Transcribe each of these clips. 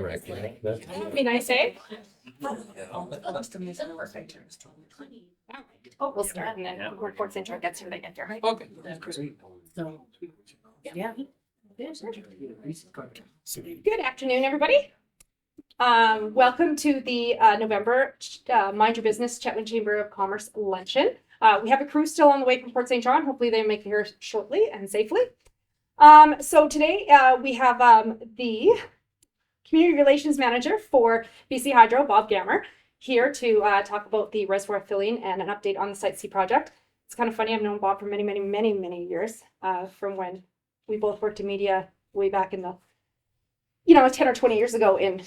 direct. That would be nice, eh? We'll start and then when Fort St. John gets here, they get here. Okay. So, yeah. Good afternoon, everybody. Welcome to the November Mind Your Business Chetwynd Chamber of Commerce Luncheon. We have a crew still on the way from Fort St. John. Hopefully they make it here shortly and safely. So today we have the Community Relations Manager for BC Hydro, Bob Gammer, here to talk about the reservoir filling and an update on the Site C project. It's kind of funny. I've known Bob for many years, from when we both worked in media way back in the, 10 or 20 years ago in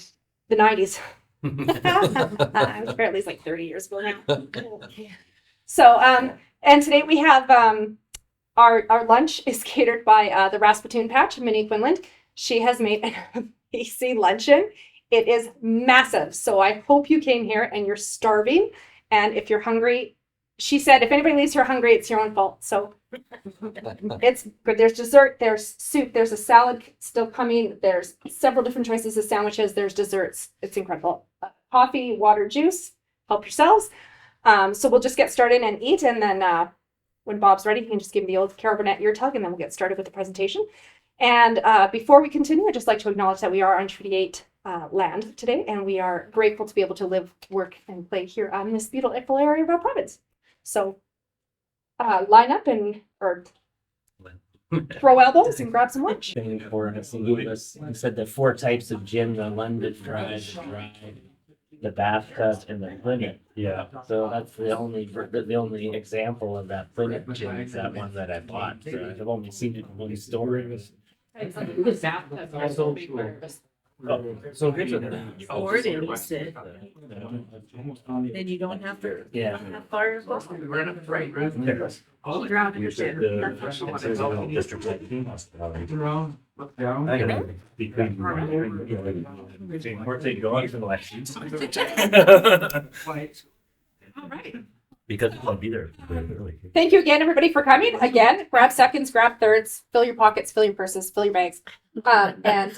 the 90s. Apparently it's like 30 years ago now. So, and today we have our lunch is catered by the Rasputin Patch, Minnie Quinlan. She has made an BC luncheon. It is massive. So I hope you came here and you're starving. And if you're hungry, she said, if anybody leaves here hungry, it's your own fault. So it's good. There's dessert, there's soup, there's a salad still coming. There's several different choices of sandwiches. There's desserts. It's incredible. Coffee, water, juice, help yourselves. So we'll just get started and eat. And then when Bob's ready, he can just give me the old Carol Burnett ear tug and then we'll get started with the presentation. And before we continue, I'd just like to acknowledge that we are on Treaty 8 land today, and we are grateful to be able to live, work, and play here in this beautiful area of our province. So line up or throw elbows and grab some lunch. For us, he said the 4 types of gin: the London Dry, the bathtub, and the Plymouth. Yeah. So that's the only example of that Plymouth gin is that one that I bought. So I've only seen it in one store. So here's Or it is it. Then you don't have to have fire. We're in a right room. Drown in the gym. We're taking going for the elections. All right. Because it's gonna be there early. Thank you again, everybody, for coming. Again, grab seconds, grab thirds, fill your pockets, fill your purses, fill your bags. And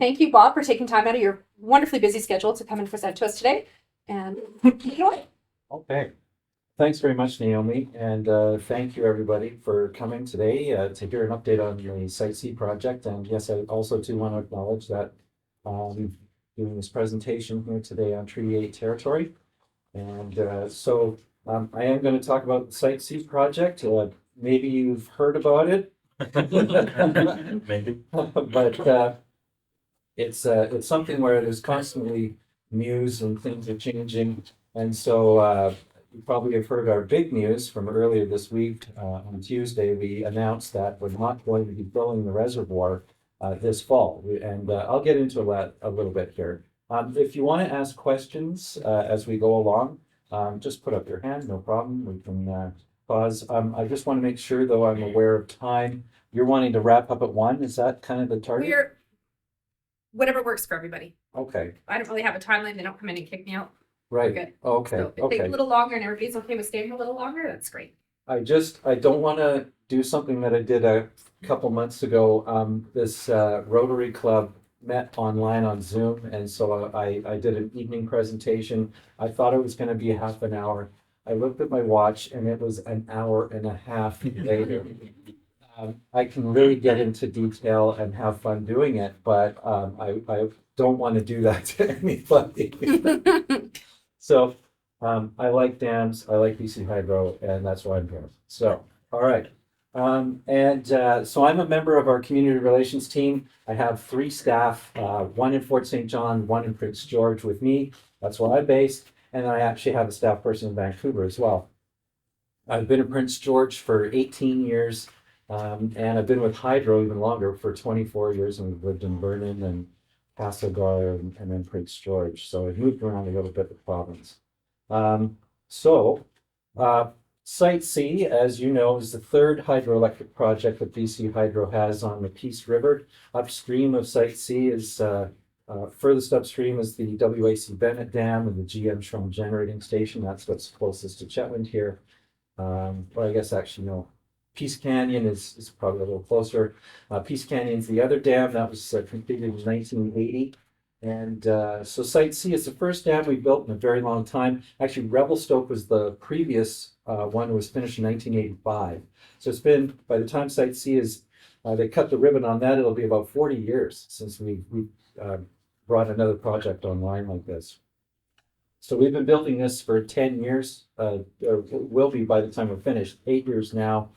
thank you, Bob, for taking time out of your wonderfully busy schedule to come and present to us today. And enjoy. Okay. Thanks very much, Naomi. And thank you, everybody, for coming today to hear an update on the Site C project. And yes, I also too want to acknowledge that doing this presentation here today on Treaty 8 territory. And I am going to talk about the Site C project. Maybe you've heard about it. Maybe. But it's something where there's constantly news and things are changing. And so you probably have heard our big news from earlier this week. On Tuesday, we announced that we're not going to be filling the reservoir this fall. And I'll get into that a little bit here. If you want to ask questions as we go along, just put up your hand, no problem. We can pause. I just want to make sure, though, I'm aware of time. You're wanting to wrap up at 1. Is that kind of the target? Whatever works for everybody. Okay. I don't really have a timeline. They don't come in and kick me out. Right. We're good. Okay. So if they take a little longer and everybody's okay with staying a little longer, that's great. I don't want to do something that I did a couple months ago. This Rotary Club met online on Zoom, and so I did an evening presentation. I thought it was going to be half an hour. I looked at my watch and it was an hour and a half later. I can really get into detail and have fun doing it, but I don't want to do that to anybody. So I like dams, I like BC Hydro, and that's why I'm here. So, all right. So I'm a member of our community relations team. I have 3 staff, 1 in Fort St. John, 1 in Prince George with me. That's where I'm based. And I actually have a staff person in Vancouver as well. I've been in Prince George for 18 years, and I've been with Hydro even longer for 24 years, and we've lived in Vernon and Castlegar and then Prince George. So I've moved around a little bit the province. Site C, as you know, is the 3rd hydroelectric project that BC Hydro has on the Peace River. Upstream of Site C is furthest upstream is the WAC Bennett Dam and the GM Shrum Generating Station. That's what's closest to Chetwynd here. Well, I guess actually no. Peace Canyon is probably a little closer. Peace Canyon's the other dam that was completed in 1980. And so Site C is the first dam we built in a very long time. Actually, Revelstoke was the previous one, was finished in 1985. So it's been, by the time Site C is, they cut the ribbon on that, it'll be about 40 years since we brought another project online like this. So we've been building this for 10 years, or will be by the time we're finished, 8 years now.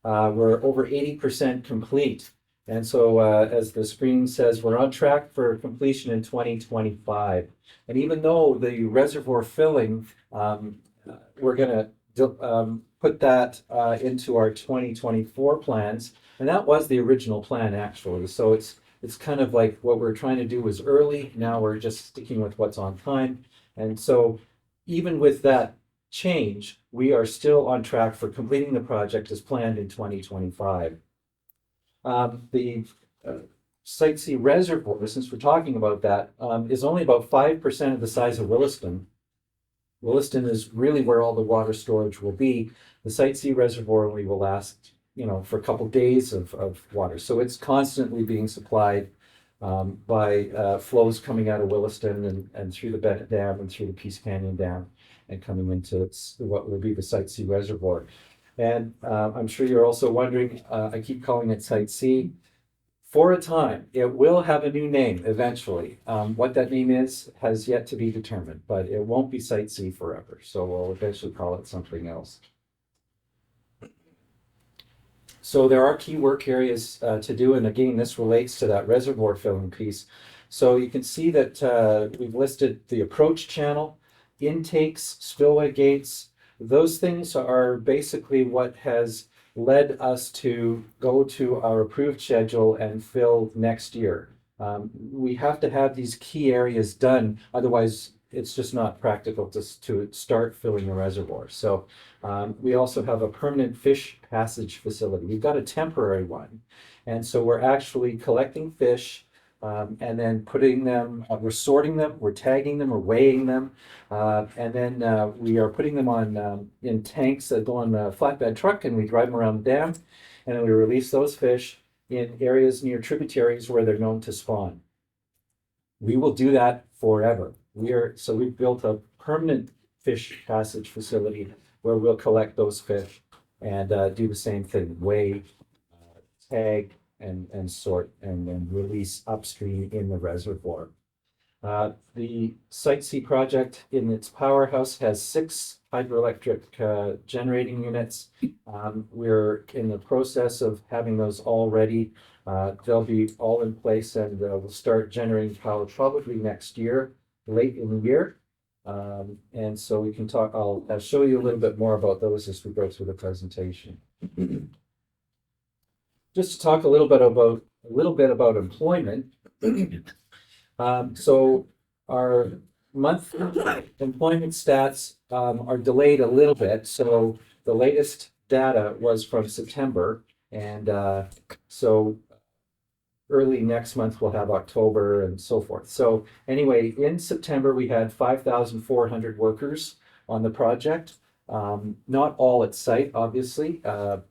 We're over 80% complete. And so, as the screen says, we're on track for completion in 2025. And even though the reservoir filling, we're going to put that into our 2024 plans. And that was the original plan, actually. So it's kind of like what we're trying to do was early. Now we're just sticking with what's on time. And so even with that change, we are still on track for completing the project as planned in 2025. The Site C reservoir, since we're talking about that, is only about 5% of the size of Williston. Williston is really where all the water storage will be. The Site C reservoir only will last, for a couple days of water. So it's constantly being supplied by flows coming out of Williston and through the Bennett Dam and through the Peace Canyon Dam and coming into what will be the Site C reservoir. And I'm sure you're also wondering, I keep calling it Site C. For a time, it will have a new name eventually. What that name is has yet to be determined, but it won't be Site C forever. So we'll eventually call it something else. So there are key work areas to do, and again, this relates to that reservoir filling piece. So you can see that we've listed the approach channel, intakes, spillway gates. Those things are basically what has led us to go to our approved schedule and fill next year. We have to have these key areas done, otherwise it's just not practical to start filling the reservoir. So we also have a permanent fish passage facility. We've got a temporary one. And so we're actually collecting fish and then putting them, we're sorting them, we're tagging them, we're weighing them. And then we are putting them on in tanks that go on a flatbed truck, and we drive them around the dam. And then we release those fish in areas near tributaries where they're known to spawn. We will do that forever. So we've built a permanent fish passage facility where we'll collect those fish and do the same thing, weigh, tag, and sort, and then release upstream in the reservoir. The Site C project in its powerhouse has 6 hydroelectric generating units. We're in the process of having those all ready. They'll be all in place, and we'll start generating power probably next year, late in the year. And so we can talk, I'll show you a little bit more about those as we go through the presentation. Just to talk a little bit about employment. So our monthly employment stats are delayed a little bit. So the latest data was from September, and so early next month we'll have October and so forth. So anyway, in September we had 5,400 workers on the project. Not all at site, obviously. The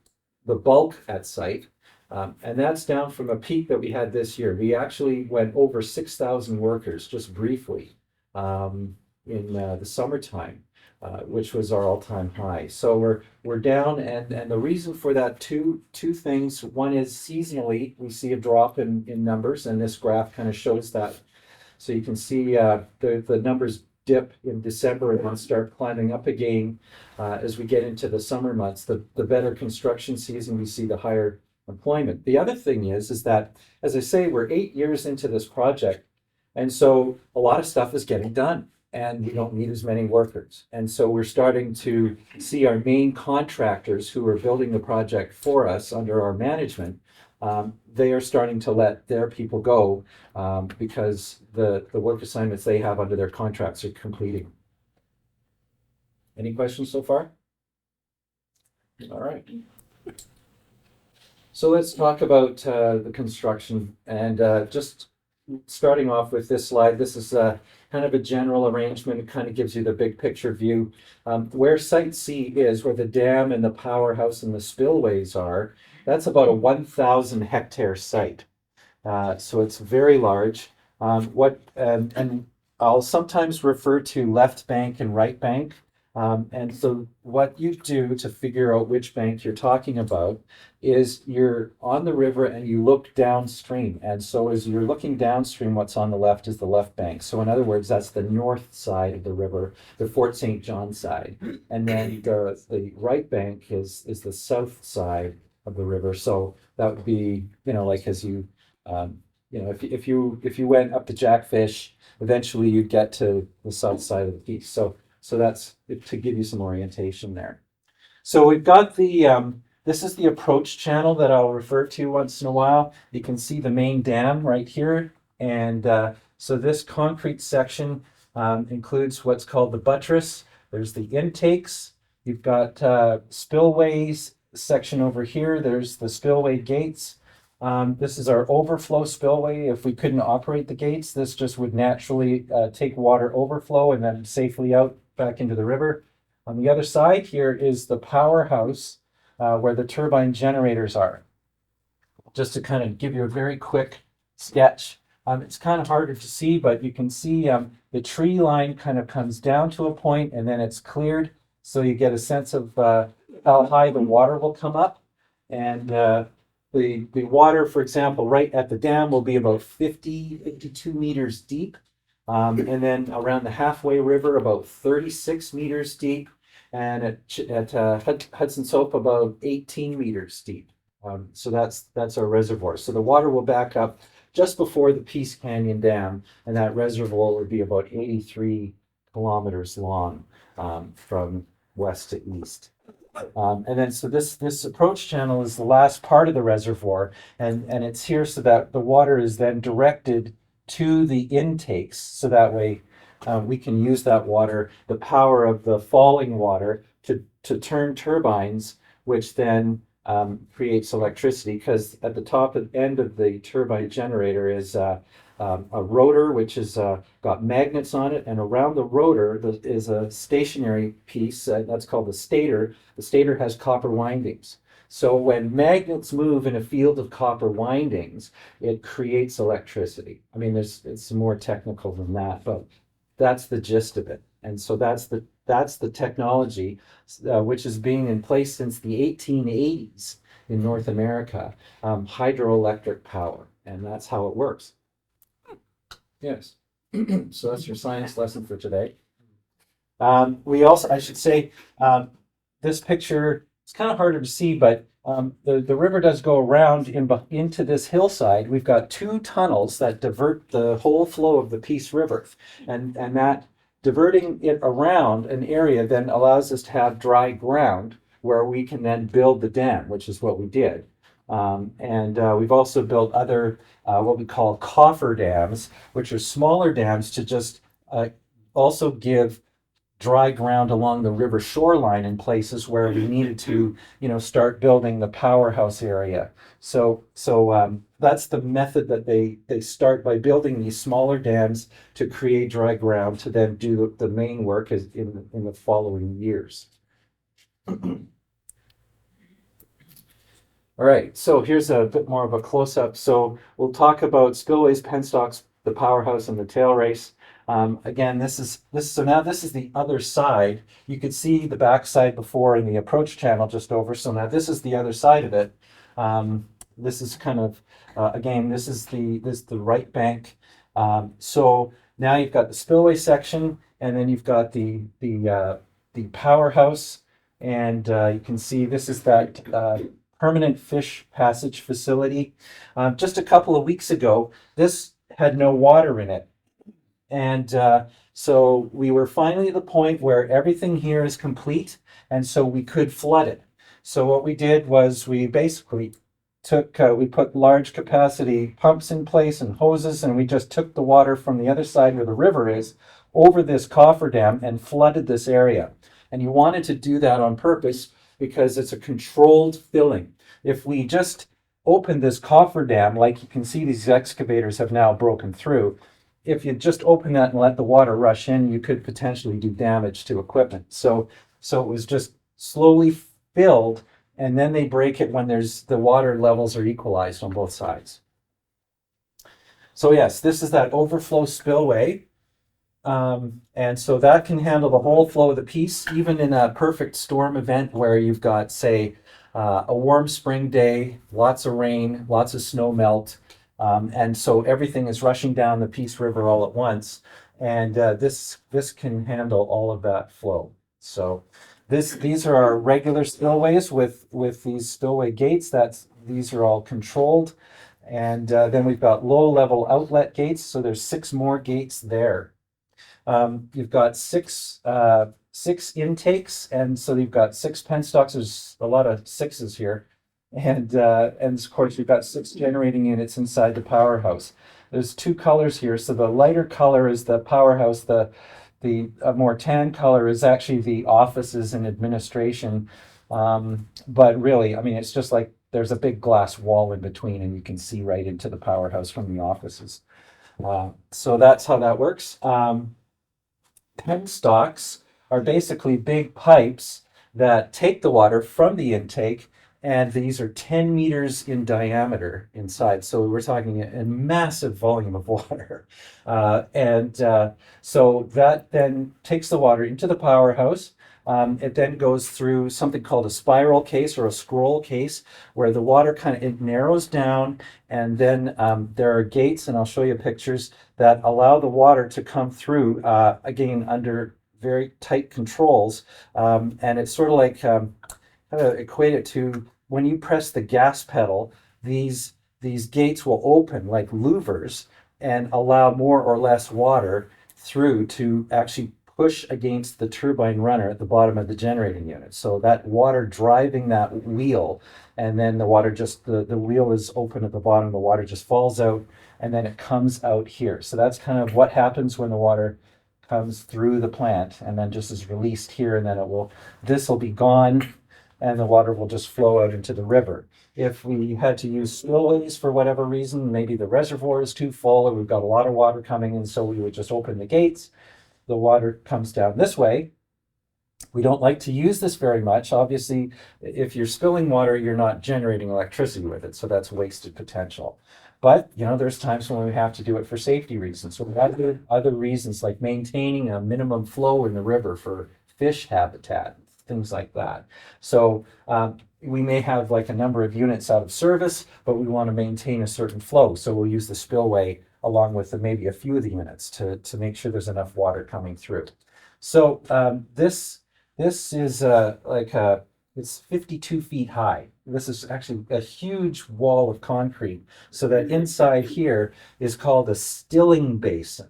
bulk at site. And that's down from a peak that we had this year. We actually went over 6,000 workers just briefly in the summertime, which was our all-time high. So we're down, and the reason for that, two things. One is seasonally we see a drop in numbers, and this graph kind of shows that. So you can see the numbers dip in December and then start climbing up again as we get into the summer months. The better construction season, we see the higher employment. The other thing is that, as I say, we're 8 years into this project, and so a lot of stuff is getting done, and we don't need as many workers. And so we're starting to see our main contractors who are building the project for us under our management, they are starting to let their people go because the work assignments they have under their contracts are completing. Any questions so far? All right. So let's talk about the construction, and just starting off with this slide. This is kind of a general arrangement. It kind of gives you the big picture view. Where Site C is, where the dam and the powerhouse and the spillways are, that's about a 1,000 hectare site. So it's very large. And I'll sometimes refer to left bank and right bank. And so what you do to figure out which bank you're talking about is you're on the river and you look downstream. And so as you're looking downstream, what's on the left is the left bank. So in other words, that's the north side of the river, the Fort St. John side. And then the right bank is the south side of the river. So that would be, like as you, if you went up to Jackfish, eventually you'd get to the south side of the piece. So that's to give you some orientation there. So we've got this is the approach channel that I'll refer to once in a while. You can see the main dam right here. And so this concrete section includes what's called the buttress. There's the intakes. You've got spillways section over here. There's the spillway gates. This is our overflow spillway. If we couldn't operate the gates, this just would naturally take water overflow and then safely out back into the river. On the other side here is the powerhouse where the turbine generators are. Just to kind of give you a very quick sketch. It's kind of harder to see, but you can see the tree line kind of comes down to a point and then it's cleared. So you get a sense of how high the water will come up. And the water, for example, right at the dam will be about 52 meters deep. And then around the halfway river, about 36 meters deep. And at Hudson Soap, about 18 meters deep. So that's our reservoir. So the water will back up just before the Peace Canyon Dam, and that reservoir will be about 83 kilometers long from west to east. And then so this approach channel is the last part of the reservoir, and it's here so that the water is then directed to the intakes, so that way we can use that water, the power of the falling water, to turn turbines, which then creates electricity, because at the top and end of the turbine generator is a rotor which is got magnets on it, and around the rotor is a stationary piece that's called the stator. The stator has copper windings. So when magnets move in a field of copper windings, it creates electricity. I mean, it's more technical than that, but that's the gist of it. And so that's the technology which is being in place since the 1880s in North America, hydroelectric power, and that's how it works. Yes. So that's your science lesson for today. We also, I should say, this picture, it's kind of harder to see, but the river does go around into this hillside. We've got two tunnels that divert the whole flow of the Peace River, and that diverting it around an area then allows us to have dry ground where we can then build the dam, which is what we did. And we've also built other what we call coffer dams, which are smaller dams to just also give dry ground along the river shoreline in places where we needed to, start building the powerhouse area. So that's the method that they start by building these smaller dams to create dry ground to then do the main work in the following years. All right, so here's a bit more of a close-up. So we'll talk about spillways, penstocks, the powerhouse, and the tail race. Again, this is the other side. You could see the back side before in the approach channel just over. So now this is the other side of it. This is kind of again, this is the right bank. So now you've got the spillway section, and then you've got the powerhouse, and you can see this is that permanent fish passage facility. Just a couple of weeks ago, this had no water in it. And so we were finally at the point where everything here is complete, and so we could flood it. So what we did was we basically we put large capacity pumps in place and hoses, and we just took the water from the other side where the river is over this cofferdam and flooded this area. And you wanted to do that on purpose because it's a controlled filling. If we just opened this cofferdam, like you can see these excavators have now broken through, if you just open that and let the water rush in, you could potentially do damage to equipment. So it was just slowly filled, and then they break it when the water levels are equalized on both sides. So yes, this is that overflow spillway. And so that can handle the whole flow of the piece, even in a perfect storm event where you've got, say, a warm spring day, lots of rain, lots of snow melt. And so everything is rushing down the Peace River all at once. And this can handle all of that flow. So these are our regular spillways with these spillway gates. These are all controlled. And then we've got low level outlet gates. So there's 6 more gates there. You've got six intakes, and so you've got 6 penstocks. There's a lot of sixes here, and of course you've got 6 generating units inside the powerhouse. There's 2 colors here. So the lighter color is the powerhouse. The more tan color is actually the offices and administration. But really, I mean, it's just like there's a big glass wall in between, and you can see right into the powerhouse from the offices. So that's how that works. Penstocks are basically big pipes that take the water from the intake, and these are 10 meters in diameter inside. So we're talking a massive volume of water. So that then takes the water into the powerhouse. It then goes through something called a spiral case or a scroll case, where the water it narrows down, and then there are gates, and I'll show you pictures, that allow the water to come through, again, under very tight controls. And it's sort of like, how to equate it to when you press the gas pedal, these gates will open like louvers and allow more or less water through to actually push against the turbine runner at the bottom of the generating unit. So that water driving that wheel, and then the water the wheel is open at the bottom, the water just falls out, and then it comes out here. So that's kind of what happens when the water comes through the plant and then just is released here, and then this will be gone, and the water will just flow out into the river. If we had to use spillways for whatever reason, maybe the reservoir is too full or we've got a lot of water coming in, so we would just open the gates. The water comes down this way. We don't like to use this very much. Obviously, if you're spilling water, you're not generating electricity with it, so that's wasted potential. But, there's times when we have to do it for safety reasons. So we have other reasons, like maintaining a minimum flow in the river for fish habitat, things like that. So we may have like a number of units out of service, but we want to maintain a certain flow. So we'll use the spillway along with maybe a few of the units to make sure there's enough water coming through. So this is it's 52 feet high. This is actually a huge wall of concrete. So that inside here is called a stilling basin.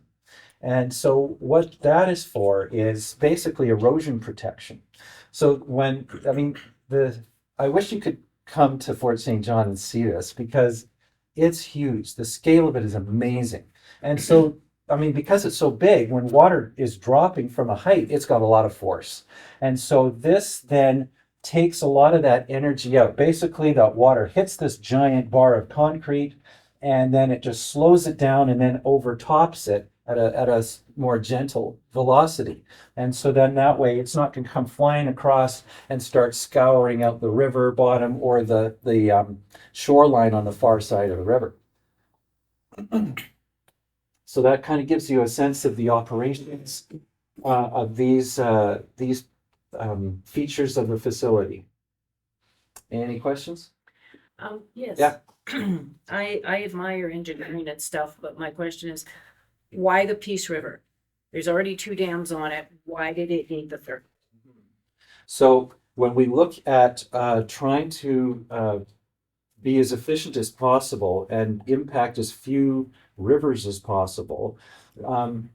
And so what that is for is basically erosion protection. So I wish you could come to Fort St. John and see this, because it's huge. The scale of it is amazing. And so, because it's so big, when water is dropping from a height, it's got a lot of force. And so this then takes a lot of that energy out. Basically, that water hits this giant bar of concrete, and then it just slows it down and then overtops it at a more gentle velocity. And so then that way it's not going to come flying across and start scouring out the river bottom or the shoreline on the far side of the river. So that kind of gives you a sense of the operations of these features of the facility. Any questions? Yes. Yeah. I admire engineering and stuff, but my question is, why the Peace River? There's already 2 dams on it. Why did it need the 3rd? So when we look at trying to be as efficient as possible and impact as few rivers as possible,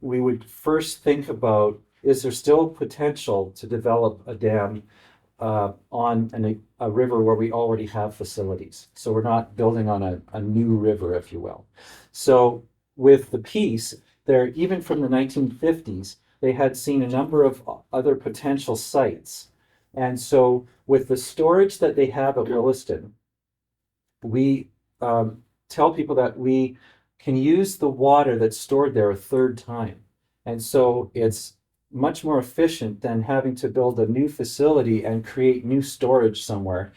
we would first think about, is there still potential to develop a dam on a river where we already have facilities? So we're not building on a new river, if you will. So with the Peace, even from the 1950s, they had seen a number of other potential sites. And so with the storage that they have at Williston, we tell people that we can use the water that's stored there a 3rd time. And so it's much more efficient than having to build a new facility and create new storage somewhere.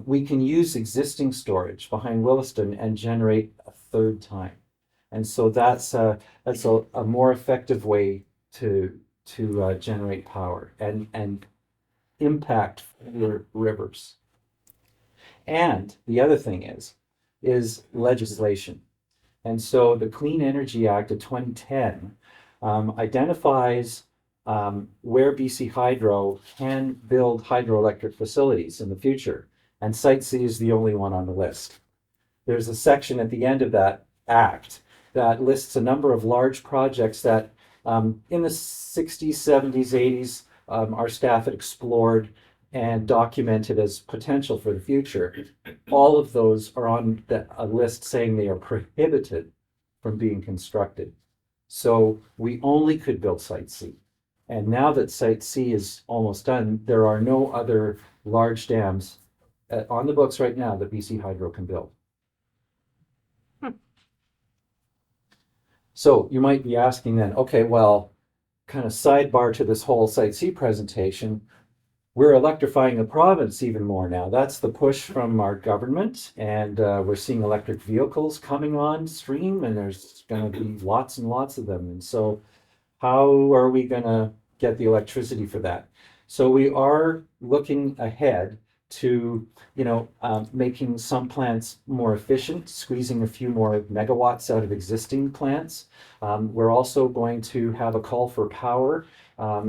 We can use existing storage behind Williston and generate a 3rd time. And so that's a more effective way to generate power and impact your rivers. And the other thing is legislation. And so the Clean Energy Act of 2010 identifies where BC Hydro can build hydroelectric facilities in the future. And Site C is the only one on the list. There's a section at the end of that act that lists a number of large projects that in the 60s, 70s, 80s, our staff had explored and documented as potential for the future. All of those are on a list saying they are prohibited from being constructed. So we only could build Site C. And now that Site C is almost done, there are no other large dams on the books right now that BC Hydro can build. So you might be asking then, okay, well, kind of sidebar to this whole Site C presentation, we're electrifying the province even more now. That's the push from our government, and we're seeing electric vehicles coming on stream, and there's going to be lots and lots of them. And so how are we going to get the electricity for that? So we are looking ahead to, making some plants more efficient, squeezing a few more megawatts out of existing plants. We're also going to have a call for power,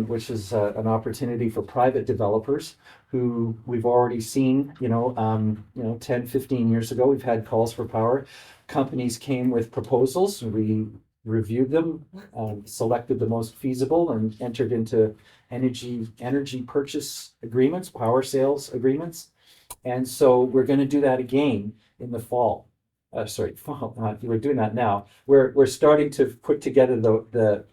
which is an opportunity for private developers who we've already seen, 10, 15 years ago, we've had calls for power. Companies came with proposals, we reviewed them, selected the most feasible, and entered into energy purchase agreements, power sales agreements. And so we're going to do that again in the fall. We're doing that now. We're starting to put together the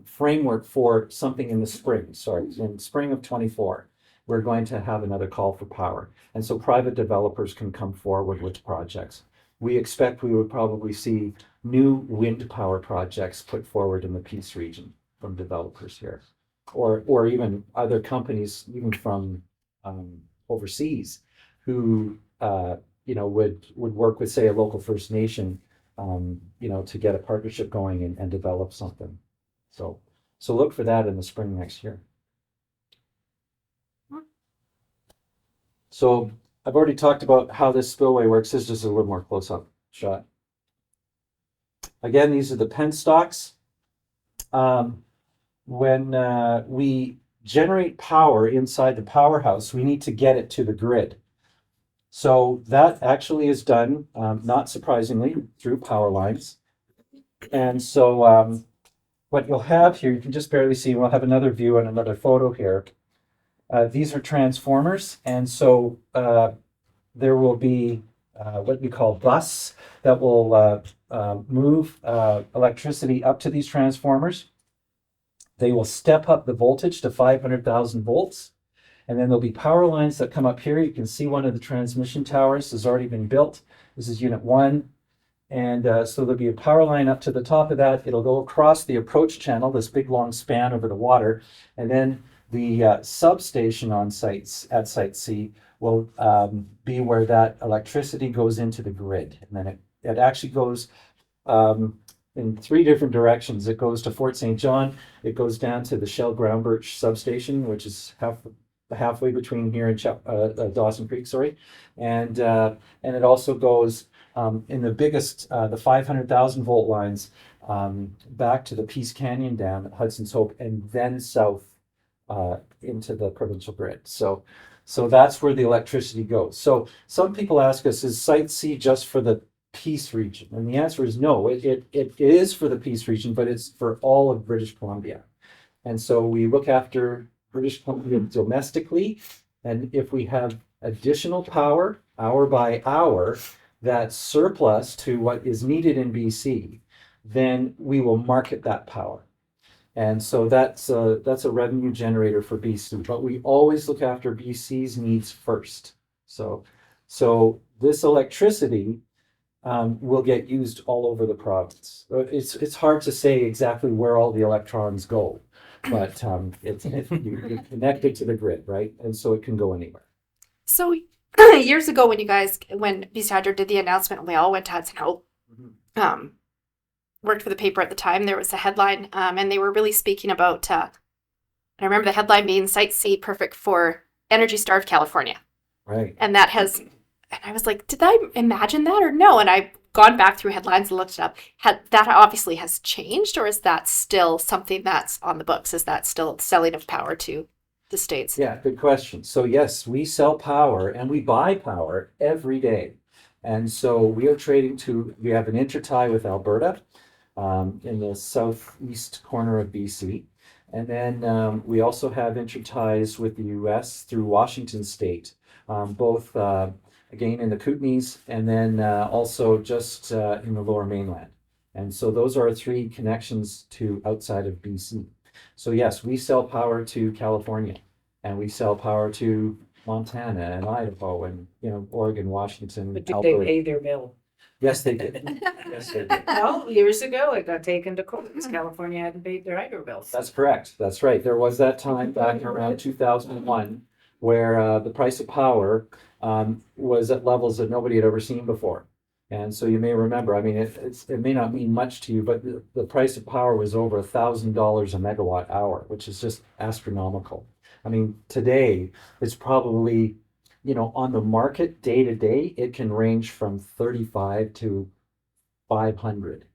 framework for something in the spring. In spring of 24, we're going to have another call for power. And so private developers can come forward with projects. We expect we would probably see new wind power projects put forward in the Peace region from developers here, or even other companies, even from overseas, who would work with, say, a local First Nation, to get a partnership going and develop something. So look for that in the spring next year. So I've already talked about how this spillway works. This is just a little more close-up shot. Again, these are the penstocks. When we generate power inside the powerhouse, we need to get it to the grid. So that actually is done, not surprisingly, through power lines. And so what you'll have here, you can just barely see, we'll have another view and another photo here. These are transformers, and so there will be what we call bus that will move electricity up to these transformers. They will step up the voltage to 500,000 volts, and then there'll be power lines that come up here. You can see one of the transmission towers has already been built. This is unit 1. And so there'll be a power line up to the top of that. It'll go across the approach channel, this big long span over the water, and then the substation on at Site C will be where that electricity goes into the grid. And then it actually goes in 3 different directions. It goes to Fort St. John, it goes down to the Shell Groundbirch substation, which is halfway between here and Dawson Creek, and it also goes in the biggest, the 500,000 volt lines back to the Peace Canyon Dam at Hudson's Hope, and then south into the provincial grid. So that's where the electricity goes. So some people ask us, is Site C just for the Peace region? And the answer is no. It is for the Peace region, but it's for all of British Columbia. And so we look after British Columbia domestically, and if we have additional power, hour by hour, that's surplus to what is needed in BC, then we will market that power. And so that's a revenue generator for BC, but we always look after BC's needs first. So this electricity will get used all over the province. It's hard to say exactly where all the electrons go, but you're connected to the grid, right? And so it can go anywhere. So years ago when BC Hydro did the announcement, we all went to Hudson Hope. worked for the paper at the time, there was a headline, and they were really speaking about. I remember the headline being "Site C perfect for energy-starved California," Right. and that has. And I was like, did I imagine that or no? And I've gone back through headlines and looked it up. That obviously has changed, or is that still something that's on the books? Is that still selling of power to the states? Yeah, good question. So yes, we sell power and we buy power every day. And so we have an intertie with Alberta in the southeast corner of BC. And then we also have interties with the US through Washington State, both again in the Kootenays and then also just in the Lower Mainland. And so those are 3 connections to outside of BC. So yes, we sell power to California, and we sell power to Montana and Idaho and Oregon, Washington, But did Alberta. they pay their bill? Yes, they did. Yes, they did. No, years ago, it got taken to court because California hadn't paid their hydro bills. That's correct. That's right. There was that time back around 2001 where the price of power was at levels that nobody had ever seen before. And so you may remember, I mean, it may not mean much to you, but the price of power was over $1,000 a megawatt hour, which is just astronomical. I mean, today it's probably, on the market day to day, it can range from 35 to 500,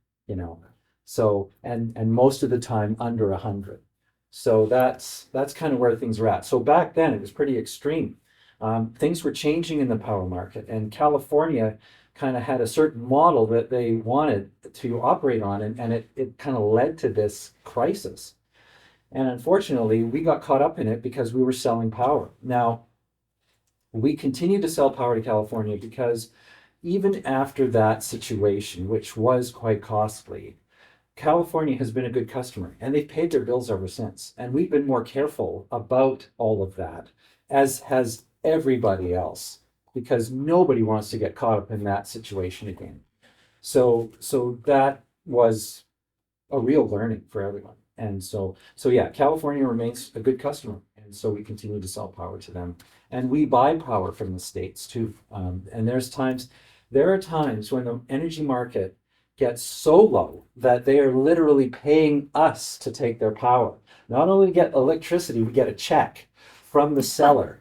So, and most of the time under 100. So that's kind of where things are at. So back then it was pretty extreme. Things were changing in the power market, and California kind of had a certain model that they wanted to operate on, and it kind of led to this crisis. And unfortunately, we got caught up in it because we were selling power. Now, we continue to sell power to California because even after that situation, which was quite costly, California has been a good customer, and they've paid their bills ever since. And we've been more careful about all of that, as has everybody else, because nobody wants to get caught up in that situation again. So that was a real learning for everyone. And so yeah, California remains a good customer, and so we continue to sell power to them, and we buy power from the states too. And there are times when the energy market gets so low that they are literally paying us to take their power. Not only get electricity, we get a check from the seller,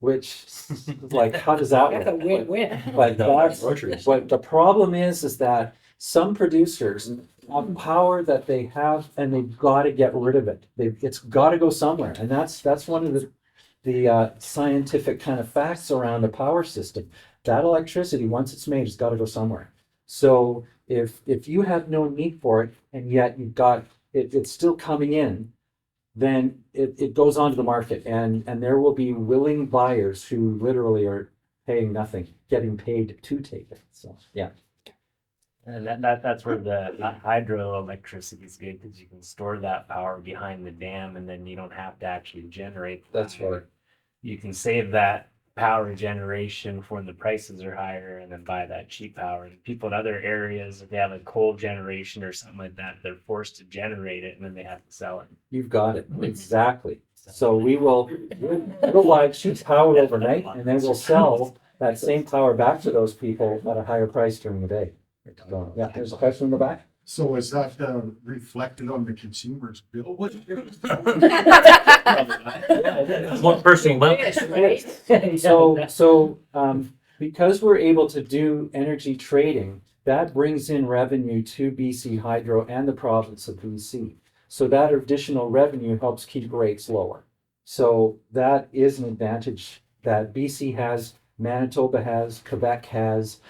which, like, how does that work? That's a win-win. But the problem is that some producers have power that they have, and they've got to get rid of it. It's got to go somewhere, and that's one of the scientific kind of facts around the power system. That electricity, once it's made, has got to go somewhere. So if you have no need for it, and yet you've got it's still coming in, then it goes onto the market, and there will be willing buyers who literally are paying nothing, getting paid to take it. So yeah. And that's where the hydroelectricity is good, because you can store that power behind the dam, and then you don't have to actually generate. That's right. You can save that power generation for when the prices are higher, and then buy that cheap power. And people in other areas, if they have a coal generation or something like that, they're forced to generate it, and then they have to sell it. You've got it. Exactly. So we'll buy cheap power overnight, and then we'll sell that same power back to those people at a higher price during the day. So, yeah, there's a question in the back. So is that reflected on the consumer's bill? One person Because we're able to do energy trading, that brings in revenue to BC Hydro and the province of BC. So that additional revenue helps keep rates lower. So that is an advantage that BC has, Manitoba has, Quebec has.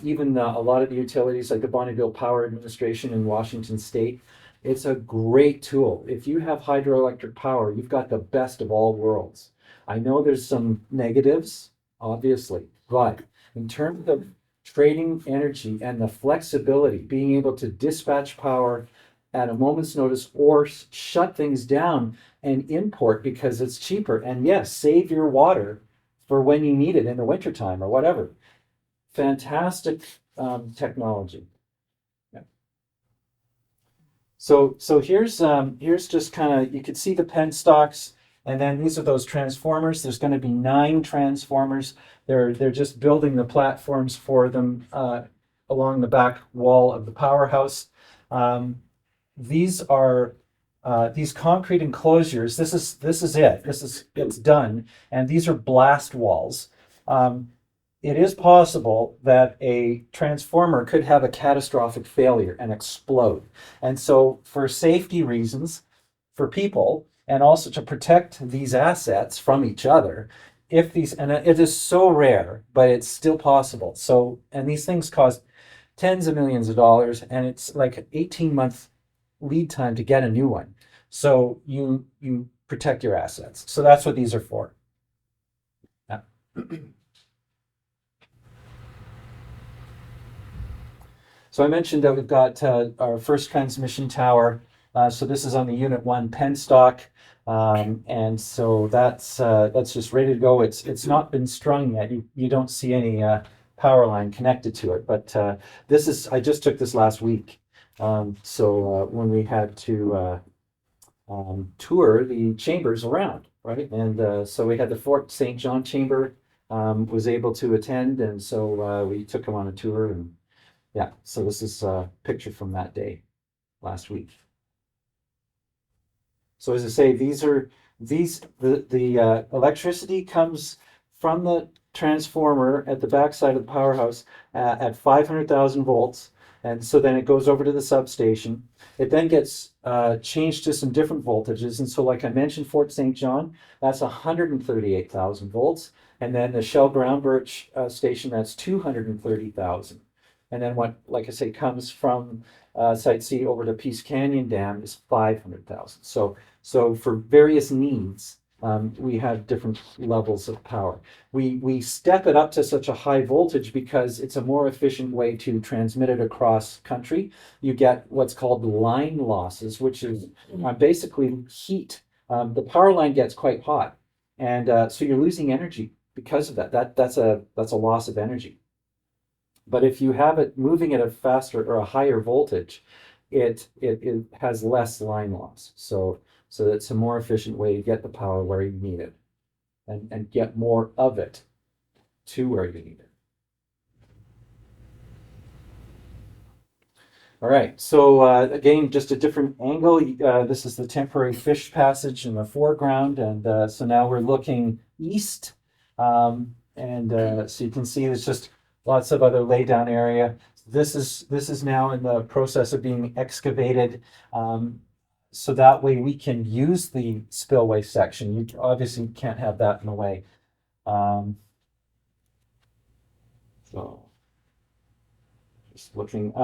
Even a lot of the utilities like the Bonneville Power Administration in Washington State, it's a great tool. If you have hydroelectric power, you've got the best of all worlds. I know there's some negatives, obviously, but in terms of trading energy and the flexibility, being able to dispatch power at a moment's notice or shut things down and import because it's cheaper, and yes, save your water for when you need it in the wintertime or whatever. Fantastic technology. Yeah. So here's just kind of, you could see the pen stocks, and then these are those transformers. There's going to be 9 transformers. They're just building the platforms for them along the back wall of the powerhouse. These are these concrete enclosures. This is it. It's done, and these are blast walls. It is possible that a transformer could have a catastrophic failure and explode. And so, for safety reasons, for people, and also to protect these assets from each other, if these, and it is so rare, but it's still possible. So, and these things cost tens of millions of dollars, and it's like an 18-month lead time to get a new one. So you protect your assets. So that's what these are for. Yeah. So I mentioned that we've got our first transmission tower. So this is on the Unit 1 penstock. And so that's just ready to go. It's not been strung yet. You don't see any power line connected to it. But I just took this last week. So when we had to tour the chambers around, right? And so we had the Fort St. John Chamber was able to attend. And so we took them on a tour, and yeah, so this is a picture from that day last week. So as I say, the electricity comes from the transformer at the backside of the powerhouse at 500,000 volts. And so then it goes over to the substation. It then gets changed to some different voltages. And so like I mentioned, Fort St. John, that's 138,000 volts. And then the Shell Groundbirch station, that's 230,000. And then what, like I say, comes from Site C over to Peace Canyon Dam is 500,000. So for various needs, we have different levels of power. We step it up to such a high voltage because it's a more efficient way to transmit it across country. You get what's called line losses, which is basically heat. The power line gets quite hot, and so you're losing energy because of that. That's a loss of energy. But if you have it moving at a faster or a higher voltage, it has less line loss. So it's a more efficient way to get the power where you need it and get more of it to where you need it. All right, so again, just a different angle. This is the temporary fish passage in the foreground, and so now we're looking east. So you can see there's just lots of other laydown area. This is now in the process of being excavated, so that way we can use the spillway section. You obviously can't have that in the way. So just looking.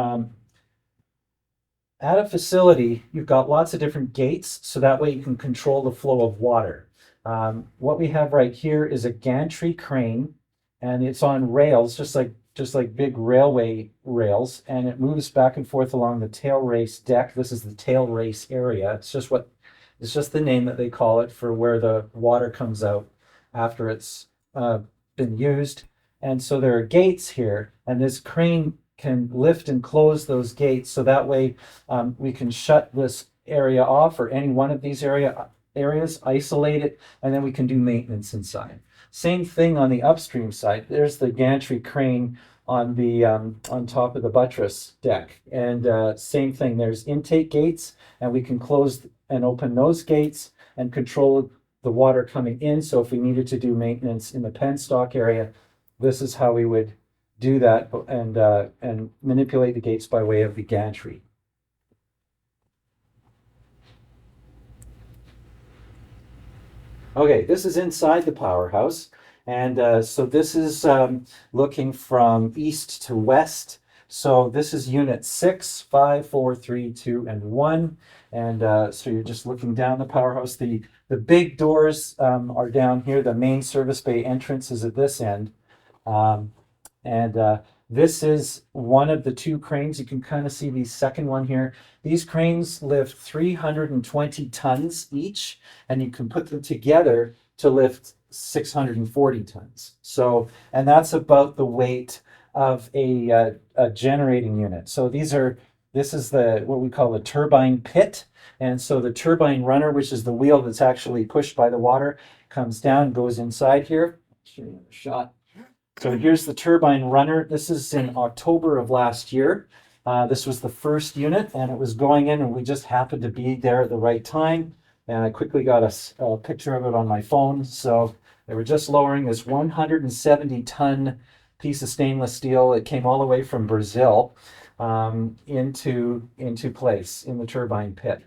At a facility, you've got lots of different gates, so that way you can control the flow of water. What we have right here is a gantry crane, and it's on rails, just like big railway rails, and it moves back and forth along the tail race deck. This is the tail race area. It's just the name that they call it for where the water comes out after it's been used. And so there are gates here, and this crane can lift and close those gates, so that way we can shut this area off, or any one of these areas, isolate it, and then we can do maintenance inside. Same thing on the upstream side. There's the gantry crane on the on top of the buttress deck, and same thing. There's intake gates, and we can close and open those gates and control the water coming in. So if we needed to do maintenance in the penstock area, this is how we would do that, and manipulate the gates by way of the gantry. Okay, this is inside the powerhouse, and so this is looking from east to west. So this is Unit 6, 5, 4, 3, 2, and 1, and so you're just looking down the powerhouse. The big doors are down here. The main service bay entrance is at this end, and this is one of the two cranes. You can kind of see the second one here. These cranes lift 320 tons each, and you can put them together to lift 640 tons. So, and that's about the weight of a generating unit. So this is what we call the turbine pit. And so the turbine runner, which is the wheel that's actually pushed by the water, comes down, goes inside here. I'll show you a shot. So here's the turbine runner. This is in October of last year. This was the first unit, and it was going in, and we just happened to be there at the right time. And I quickly got a picture of it on my phone. So they were just lowering this 170-ton piece of stainless steel. It came all the way from Brazil into place in the turbine pit.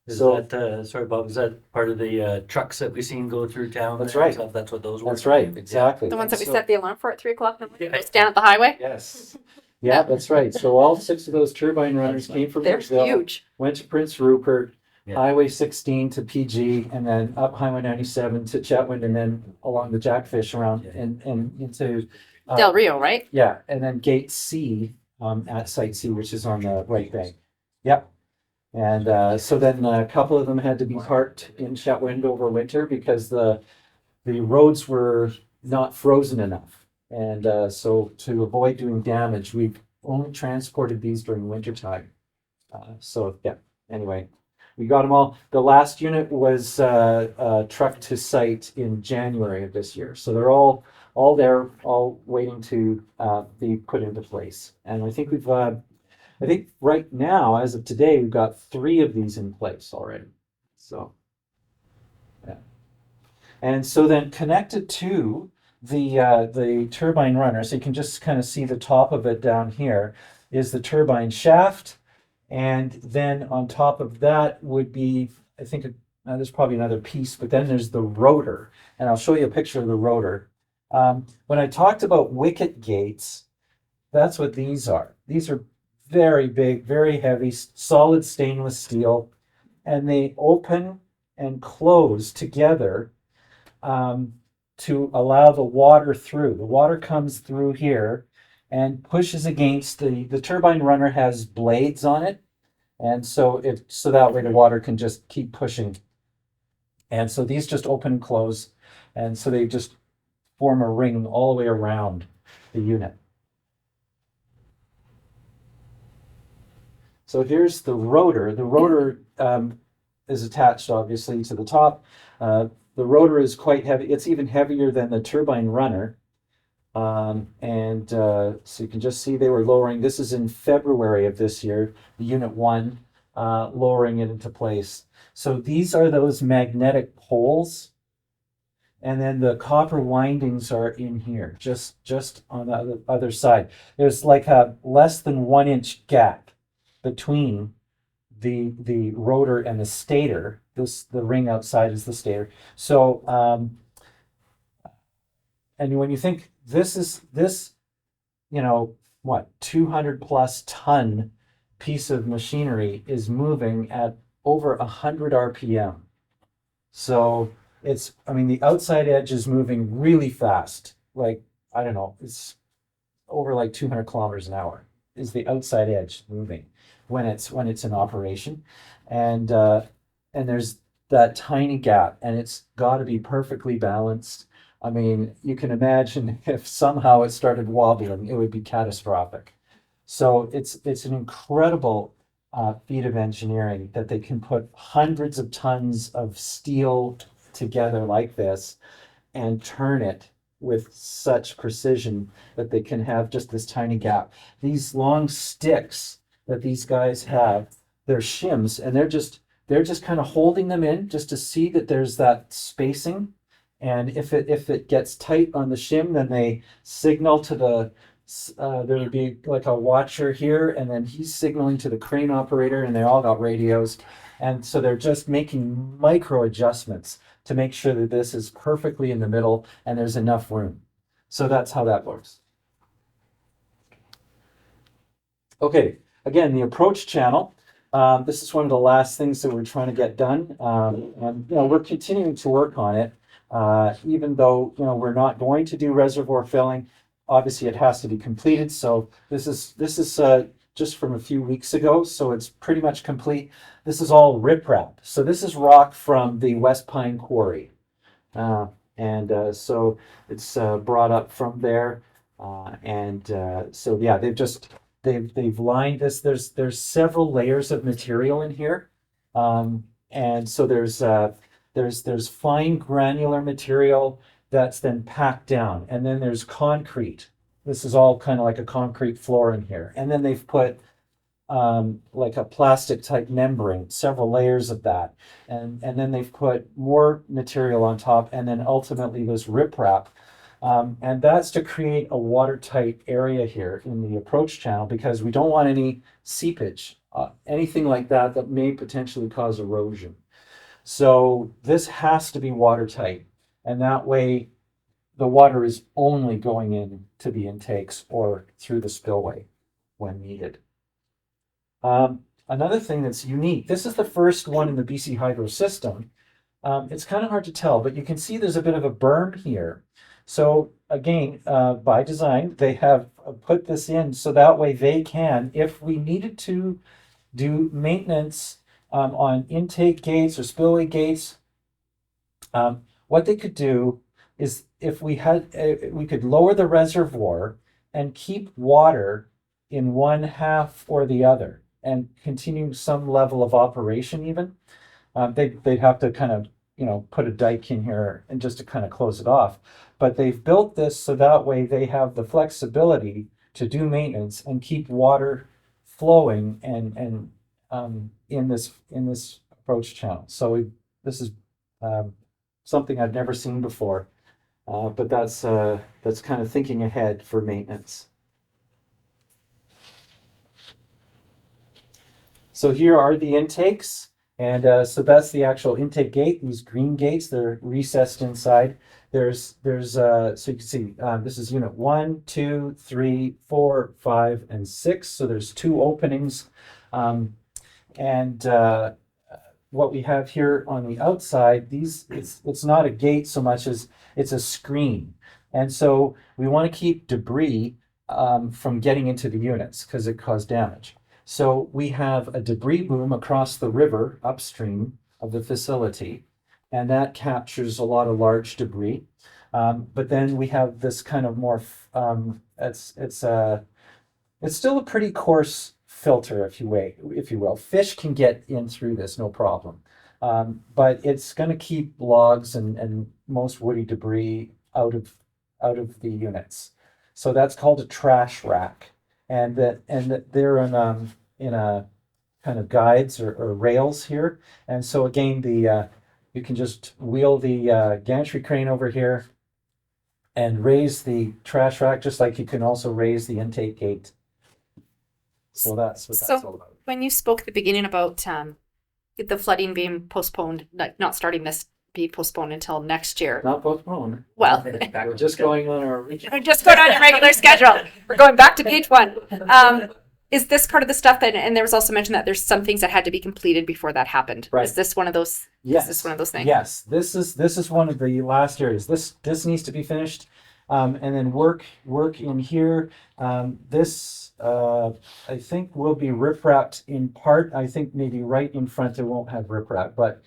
Is So- that, sorry, Bob, is that part of the trucks that we've seen go through town? That's there and right. stuff? That's what those were? That's right, exactly. The ones that we So- set the alarm for at 3 o'clock in the morning, Yeah. those down at the highway. Yes. Yeah, that's right. So all 6 of those turbine runners came from They're Brazil, huge. went to Prince Rupert, Yeah. Highway 16 to PG, and then up Highway 97 to Chetwynd, and then along the Jackfish around Yeah. and into Del Rio, right? yeah, and then Gate C at Site C, which is on the right bank. Yep. And so then a couple of them had to be parked in Chetwynd over winter because the roads were not frozen enough. And so to avoid doing damage, we've only transported these during winter time. So yeah, anyway, we got them all. The last unit was trucked to site in January of this year. So they're all there, all waiting to be put into place. And I think I think right now, as of today, we've got 3 of these in place already. So, yeah. And so then connected to the turbine runner, so you can just kind of see the top of it down here, is the turbine shaft. And then on top of that would be, I think, there's probably another piece, but then there's the rotor. And I'll show you a picture of the rotor. When I talked about wicket gates, that's what these are. These are very big, very heavy, solid stainless steel, and they open and close together to allow the water through. The water comes through here and pushes against the turbine runner has blades on it, and so that way the water can just keep pushing. And so these just open and close, and so they just form a ring all the way around the unit. So here's the rotor. The rotor is attached, obviously, to the top. The rotor is quite heavy. It's even heavier than the turbine runner. So you can just see they were lowering. This is in February of this year, the Unit 1, lowering it into place. So these are those magnetic poles. And then the copper windings are in here, just on the other side. There's like a less than 1 inch gap between the rotor and the stator. The ring outside is the stator. So and when you think this 200 plus ton piece of machinery is moving at over 100 RPM. So the outside edge is moving really fast. Like, I don't know, it's over like 200 kilometers an hour is the outside edge moving when it's in operation. And there's that tiny gap, and it's got to be perfectly balanced. I mean, you can imagine if somehow it started wobbling, it would be catastrophic. So it's an incredible feat of engineering that they can put hundreds of tons of steel together like this and turn it with such precision that they can have just this tiny gap. These long sticks that these guys have, they're shims, and they're just kind of holding them in just to see that there's that spacing. And if it gets tight on the shim, then they signal to there would be like a watcher here, and then he's signaling to the crane operator, and they all got radios. And so they're just making micro adjustments to make sure that this is perfectly in the middle and there's enough room. So that's how that works. Okay, again, the approach channel. This is one of the last things that we're trying to get done. And we're continuing to work on it. Even though we're not going to do reservoir filling, obviously it has to be completed. So this is just from a few weeks ago, so it's pretty much complete. This is all riprap. So this is rock from the West Pine Quarry, so it's brought up from there, so yeah, they've lined this. There's several layers of material in here, and so there's fine granular material that's then packed down, and then there's concrete this is all kind of like a concrete floor in here. And then they've put like a plastic type membrane, several layers of that. And then they've put more material on top, and then ultimately this riprap. And that's to create a watertight area here in the approach channel, because we don't want any seepage, anything like that that may potentially cause erosion. So this has to be watertight, and that way the water is only going in to the intakes or through the spillway when needed. Another thing that's unique, this is the first one in the BC Hydro system. It's kind of hard to tell, but you can see there's a bit of a berm here. So again, by design, they have put this in so that way they can, if we needed to do maintenance on intake gates or spillway gates, what they could do is if we could lower the reservoir and keep water in one half or the other and continue some level of operation even. They'd have to kind of, put a dike in here and just to kind of close it off. But they've built this so that way they have the flexibility to do maintenance and keep water flowing and in this approach channel. So this is something I've never seen before, but that's kind of thinking ahead for maintenance. So here are the intakes, and so that's the actual intake gate. These green gates, they're recessed inside. There's so you can see this is unit 1, 2, 3, 4, 5, and 6. So there's 2 openings, and what we have here on the outside, it's not a gate so much as it's a screen, and so we want to keep debris from getting into the units because it caused damage. So we have a debris boom across the river upstream of the facility, and that captures a lot of large debris. But then we have this kind of more, it's still a pretty coarse filter, if you will. Fish can get in through this, no problem. But it's going to keep logs and most woody debris out of the units. So that's called a trash rack. And they're in a kind of guides or rails here. And so again, you can just wheel the gantry crane over here and raise the trash rack, just like you can also raise the intake gate. So that's what that's all about. When you spoke at the beginning about the flooding being postponed, not starting this, be postponed until next year. Not postponed. Well, We're just going on our original. we're just going on a regular schedule. We're going back to page 1. Is this part of the stuff that, and there was also mentioned that there's some things that had to be completed before that happened. Right. Is this one of those? Yes. Is this one of those things? Yes. This is one of the last areas. This needs to be finished, and then work in here. This I think will be riprapped in part. I think maybe right in front it won't have riprap, but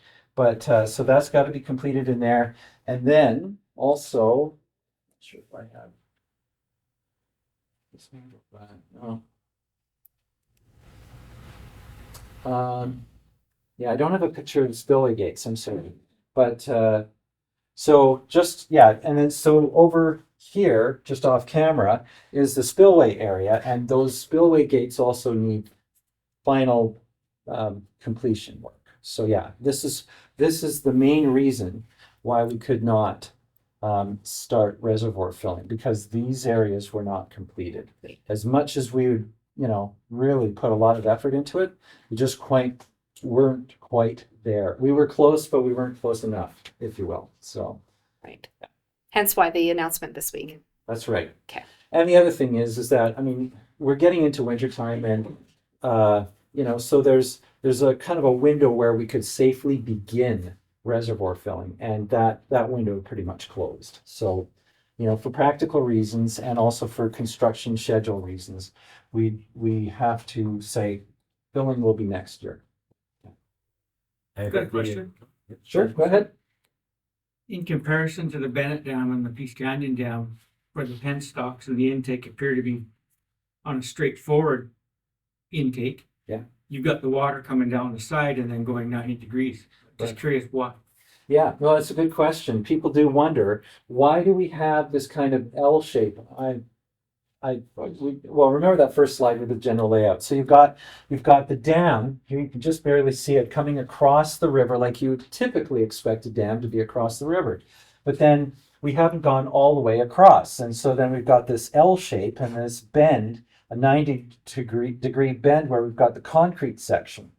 so that's got to be completed in there, and then also, not sure if I have this one. No. Yeah, I don't have a picture of the spillway gates, I'm sorry. But so just, yeah, and then so over here, just off camera, is the spillway area, and those spillway gates also need final completion work. So yeah, this is the main reason why we could not start reservoir filling, because these areas were not completed. As much as we would, really put a lot of effort into it, we just weren't quite there. We were close, but we weren't close enough, if you will. So Right. Hence why the announcement this week. that's right. Okay. And the other thing is that, I mean, we're getting into wintertime, and so there's a kind of a window where we could safely begin reservoir filling, and that window pretty much closed. So, for practical reasons and also for construction schedule reasons, we have to say filling will be next year. I've Got a question. Sure, go ahead. In comparison to the Bennett Dam and the Peace Canyon Dam, where the penstocks and the intake appear to be on a straightforward intake. Yeah. You've got the water coming down the side and then going 90 degrees. Just Right. curious why. Yeah, no, that's a good question. People do wonder, why do we have this kind of L shape? well, remember that first slide with the general layout. So you've got the dam here. You can just barely see it coming across the river, like you would typically expect a dam to be across the river. But then we haven't gone all the way across, and so then we've got this L shape and this bend, a 90-degree bend where we've got the concrete section.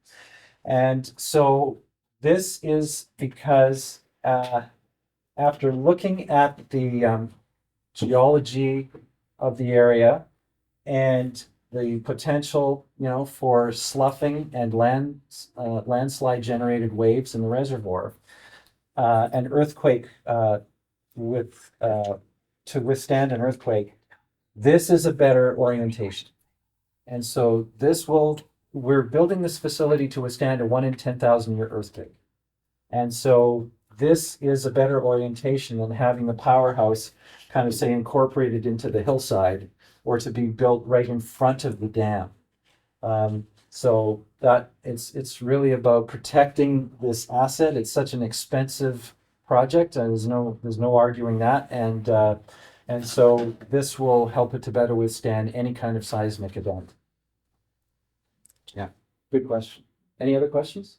And so this is because after looking at the geology of the area and the potential, for sloughing and landslide generated waves in the reservoir, an earthquake to withstand an earthquake, this is a better orientation. And so we're building this facility to withstand a 1 in 10,000 year earthquake. And so this is a better orientation than having the powerhouse kind of say incorporated into the hillside or to be built right in front of the dam. So that it's really about protecting this asset. It's such an expensive project. There's no arguing that. And so this will help it to better withstand any kind of seismic event. Yeah, good question. Any other questions?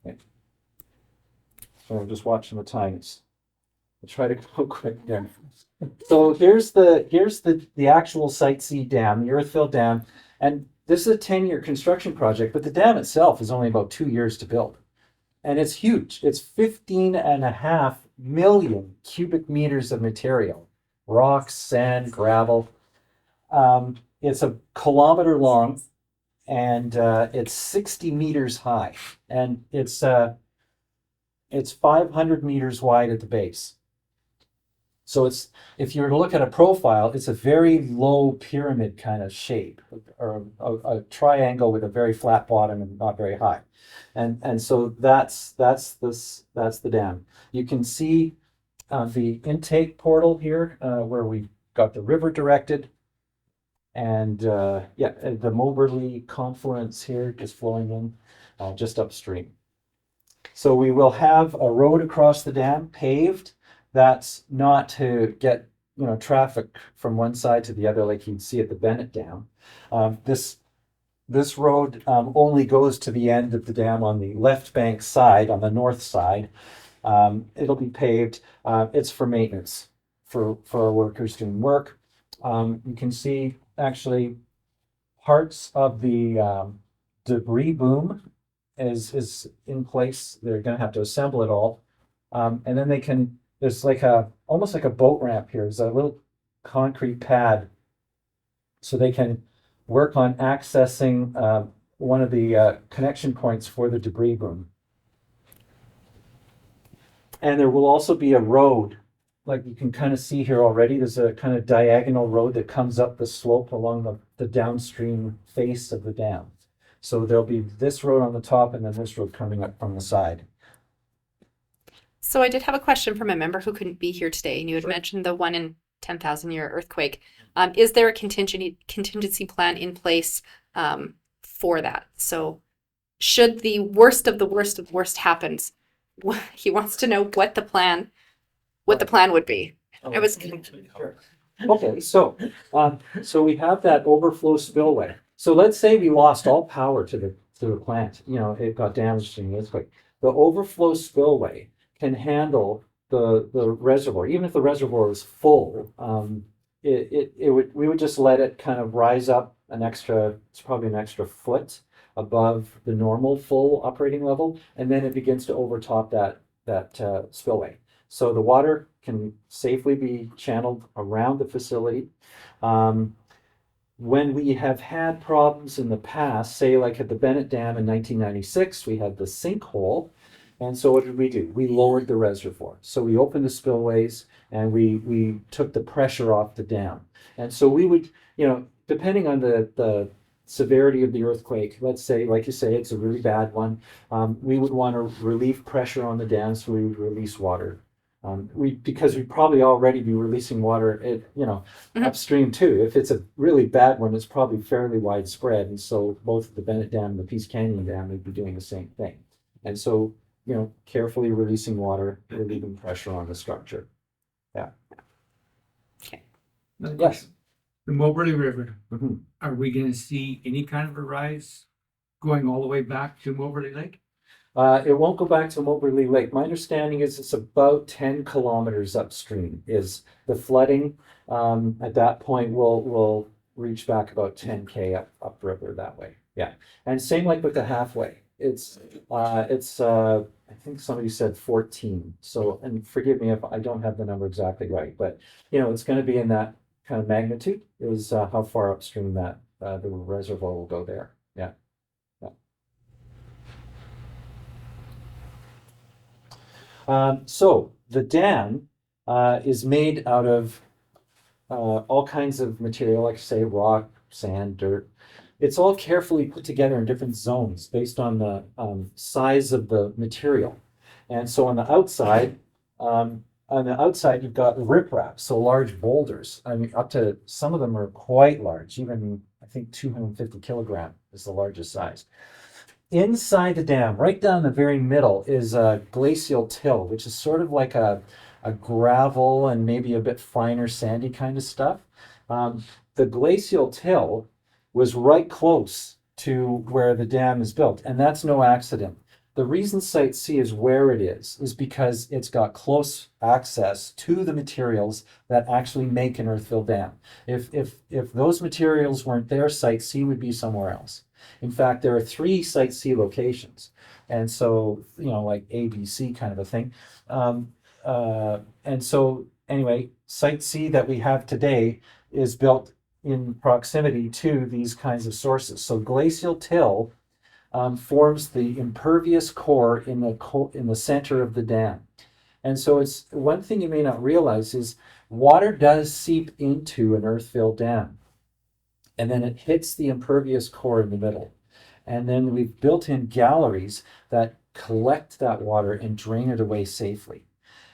Okay. So I'm just watching the times. I'll try to go quick here. So here's the actual Site C dam, the earth-filled dam, and this is a 10-year construction project, but the dam itself is only about 2 years to build. And it's huge. It's 15.5 million cubic meters of material, rocks, sand, gravel. It's a kilometer long, and it's 60 meters high, and it's 500 meters wide at the base. So if you were to look at a profile, it's a very low pyramid kind of shape, or a triangle with a very flat bottom and not very high. And so that's the dam. You can see the intake portal here where we got the river directed, and the Moberly confluence here just flowing in just upstream. So we will have a road across the dam paved. That's not to get traffic from one side to the other like you'd see at the Bennett Dam. This road only goes to the end of the dam on the left bank side, on the north side. It'll be paved. It's for maintenance for our workers doing work. You can see actually parts of the debris boom is in place. They're going to have to assemble it all, and then there's almost like a boat ramp here. There's a little concrete pad, so they can work on accessing one of the connection points for the debris boom. And there will also be a road, like you can kind of see here already. There's a kind of diagonal road that comes up the slope along the downstream face of the dam. So there'll be this road on the top and then this road coming up from the side. So I did have a question from a member who couldn't be here today, and you had mentioned the 1 in 10,000 year earthquake. Is there a contingency plan in place for that? So should the worst of the worst of the worst happens, he wants to know what the plan would be. I was Okay, so we have that overflow spillway. So let's say we lost all power to the plant. It got damaged in the earthquake. The overflow spillway can handle the reservoir. Even if the reservoir is full, we would just let it kind of rise up it's probably an extra foot above the normal full operating level, and then it begins to overtop that spillway. So the water can safely be channeled around the facility. When we have had problems in the past, say like at the Bennett Dam in 1996, we had the sinkhole. And so what did we do? We lowered the reservoir. So we opened the spillways and we took the pressure off the dam. And so we would, depending on the severity of the earthquake, let's say, like you say, it's a really bad one, we would want to relieve pressure on the dam, so we would release water. Because we'd probably already be releasing water, upstream too. If it's a really bad one, it's probably fairly widespread. And so both the Bennett Dam and the Peace Canyon Dam would be doing the same thing. And so, carefully releasing water, relieving pressure on the structure. Yeah. Okay. Yes. The Moberly River, Mhm. are we gonna see any kind of a rise going all the way back to Moberly Lake? It won't go back to Moberly Lake. My understanding is it's about 10 kilometers upstream is the flooding. At that point, will reach back about 10K upriver that way. Yeah. And same like with the halfway. It's I think somebody said 14. So, and forgive me if I don't have the number exactly right, but it's going to be in that kind of magnitude is how far upstream that the reservoir will go there. Yeah. So the dam is made out of all kinds of material, like say rock, sand, dirt. It's all carefully put together in different zones based on the size of the material. And so on the outside, you've got riprap, so large boulders. I mean, up to some of them are quite large. Even I think 250 kilogram is the largest size. Inside the dam, right down the very middle, is a glacial till, which is sort of like a gravel and maybe a bit finer sandy kind of stuff. The glacial till was right close to where the dam is built, and that's no accident. The reason Site C is where it is because it's got close access to the materials that actually make an earthfill dam. If those materials weren't there, Site C would be somewhere else. In fact, there are 3 Site C locations. And so, like A, B, C kind of a thing. And so anyway, Site C that we have today is built in proximity to these kinds of sources. So glacial till forms the impervious core in the center of the dam. And so it's one thing you may not realize is water does seep into an earthfill dam. And then it hits the impervious core in the middle. And then we've built in galleries that collect that water and drain it away safely.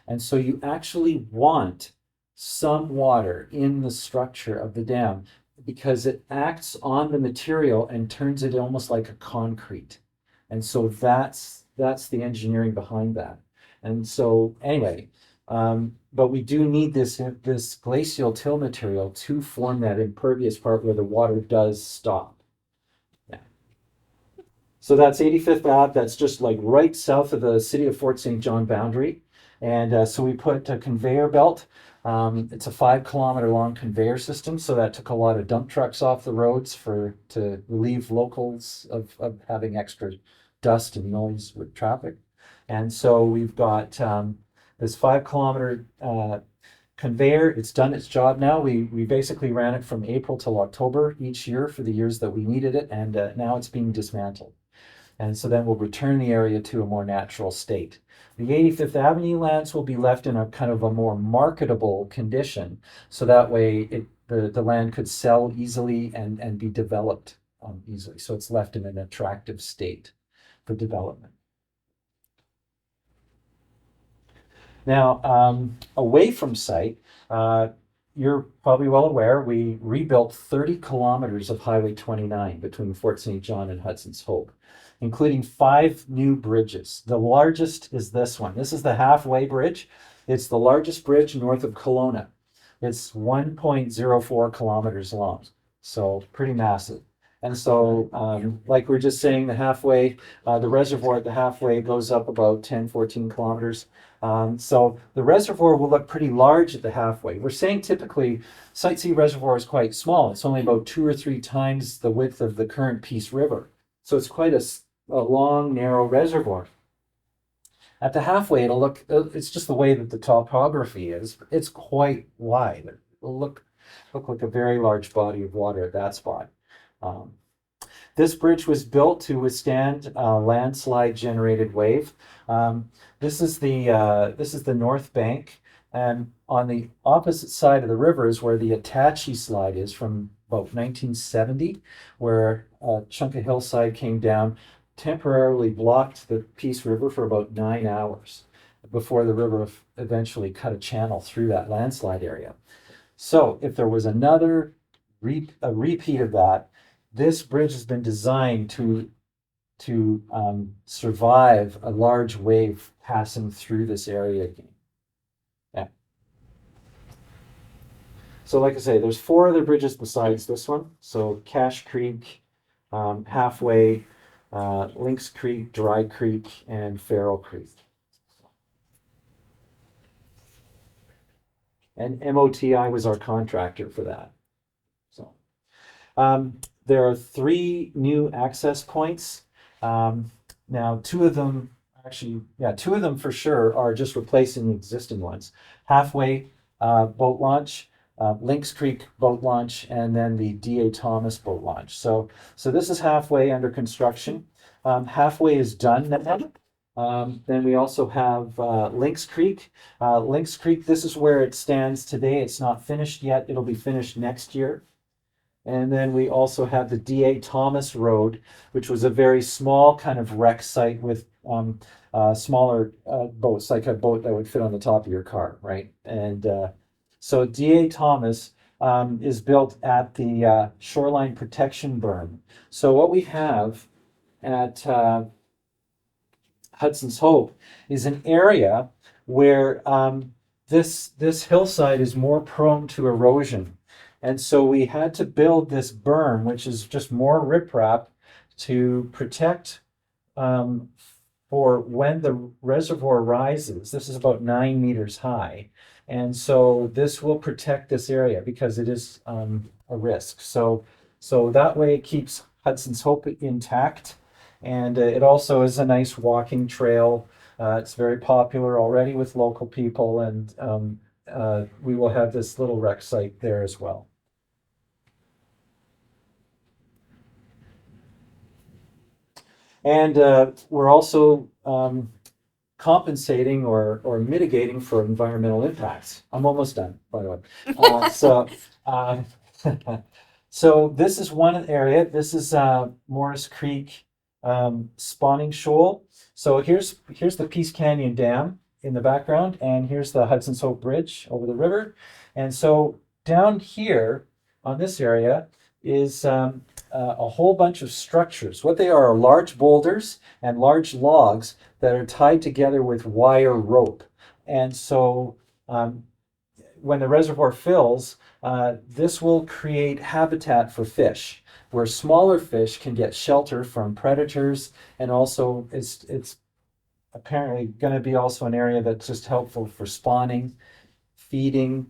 And so you actually want some water in the structure of the dam because it acts on the material and turns it almost like a concrete. And so that's the engineering behind that. And so anyway, but we do need this glacial till material to form that impervious part where the water does stop. Yeah. So that's 85th Ave. That's just like right south of the city of Fort St. John boundary. And so we put a conveyor belt. It's a 5-kilometer long conveyor system. So that took a lot of dump trucks off the roads to relieve locals of having extra dust and noise with traffic. And so we've got this 5-kilometer conveyor. It's done its job now. We basically ran it from April till October each year for the years that we needed it. And now it's being dismantled. And so then we'll return the area to a more natural state. The 85th Avenue lands will be left in a kind of a more marketable condition. So that way the land could sell easily and be developed easily. So it's left in an attractive state for development. Now, away from site, you're probably well aware, we rebuilt 30 kilometers of Highway 29 between Fort St. John and Hudson's Hope, including 5 new bridges. The largest is this one. This is the Halfway Bridge. It's the largest bridge north of Kelowna. It's 1.04 kilometers long, so pretty massive. And so, like we we're just saying, the reservoir at the halfway goes up about 10, 14 kilometers. So the reservoir will look pretty large at the halfway. We're saying typically Site C reservoir is quite small. It's only about 2 or 3 times the width of the current Peace River. So it's quite a long, narrow reservoir. At the halfway, it'll look, it's just the way that the topography is. It's quite wide. It'll look like a very large body of water at that spot. This bridge was built to withstand landslide generated wave. This is the north bank, and on the opposite side of the river is where the Attache slide is from about 1970, where a chunk of hillside came down, temporarily blocked the Peace River for about 9 hours before the river eventually cut a channel through that landslide area. So if there was a repeat of that, this bridge has been designed to survive a large wave passing through this area again. Yeah. So like I say, there's 4 other bridges besides this one. So Cache Creek, Halfway, Lynx Creek, Dry Creek, and Farrell Creek. And MOTI was our contractor for that. So there are 3 new access points. Now 2 of them actually, 2 of them for sure are just replacing the existing ones. Halfway boat launch, Lynx Creek boat launch, and then the D.A. Thomas boat launch. So this is Halfway under construction. Halfway is done now. Then we also have Lynx Creek. Lynx Creek, this is where it stands today. It's not finished yet. It'll be finished next year. And then we also have the D.A. Thomas Road, which was a very small kind of wreck site with smaller boats, like a boat that would fit on the top of your car, right? And so D.A. Thomas is built at the shoreline protection berm. So what we have at Hudson's Hope is an area where this hillside is more prone to erosion. And so we had to build this berm, which is just more riprap to protect for when the reservoir rises. This is about 9 meters high. And so this will protect this area because it is a risk. So that way it keeps Hudson's Hope intact. And it also is a nice walking trail. It's very popular already with local people. And we will have this little wreck site there as well. And we're also compensating or mitigating for environmental impacts. I'm almost done, by the way. So this is one area. This is Morris Creek spawning shoal. So here's the Peace Canyon Dam in the background, and here's the Hudson's Hope Bridge over the river. And so down here on this area is a whole bunch of structures. What they are large boulders and large logs that are tied together with wire rope. And so when the reservoir fills, this will create habitat for fish, where smaller fish can get shelter from predators, and also it's apparently going to be also an area that's just helpful for spawning, feeding,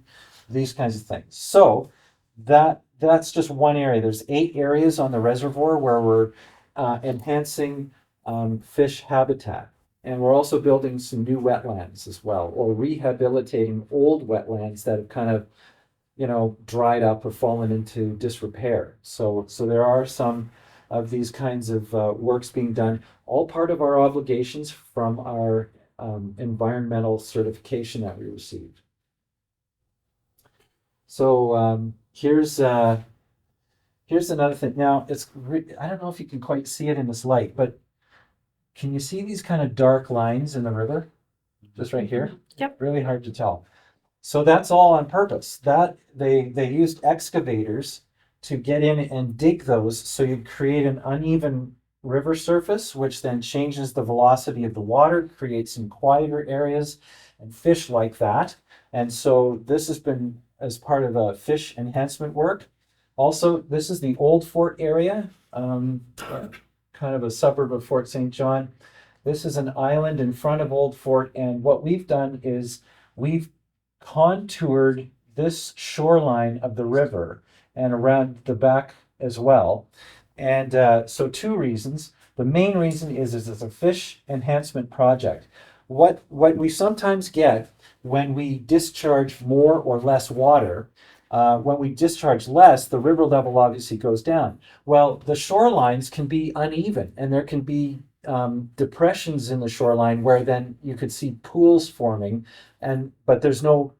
these kinds of things. So that's just one area. There's 8 areas on the reservoir where we're enhancing fish habitat. And we're also building some new wetlands as well, or rehabilitating old wetlands that have kind of, dried up or fallen into disrepair. So there are some of these kinds of works being done, all part of our obligations from our environmental certification that we received. So here's another thing. Now I don't know if you can quite see it in this light, but can you see these kind of dark lines in the river? Just right here? Yep. Really hard to tell. So that's all on purpose. That they used excavators to get in and dig those, so you create an uneven river surface, which then changes the velocity of the water, creates some quieter areas, and fish like that. And so this has been as part of a fish enhancement work. Also, this is the Old Fort area, kind of a suburb of Fort St. John. This is an island in front of Old Fort, and what we've done is we've contoured this shoreline of the river and around the back as well. And so 2 reasons. The main reason is it's a fish enhancement project. What we sometimes get when we discharge more or less water, when we discharge less, the river level obviously goes down. Well, the shorelines can be uneven, and there can be depressions in the shoreline where then you could see pools forming, but there's no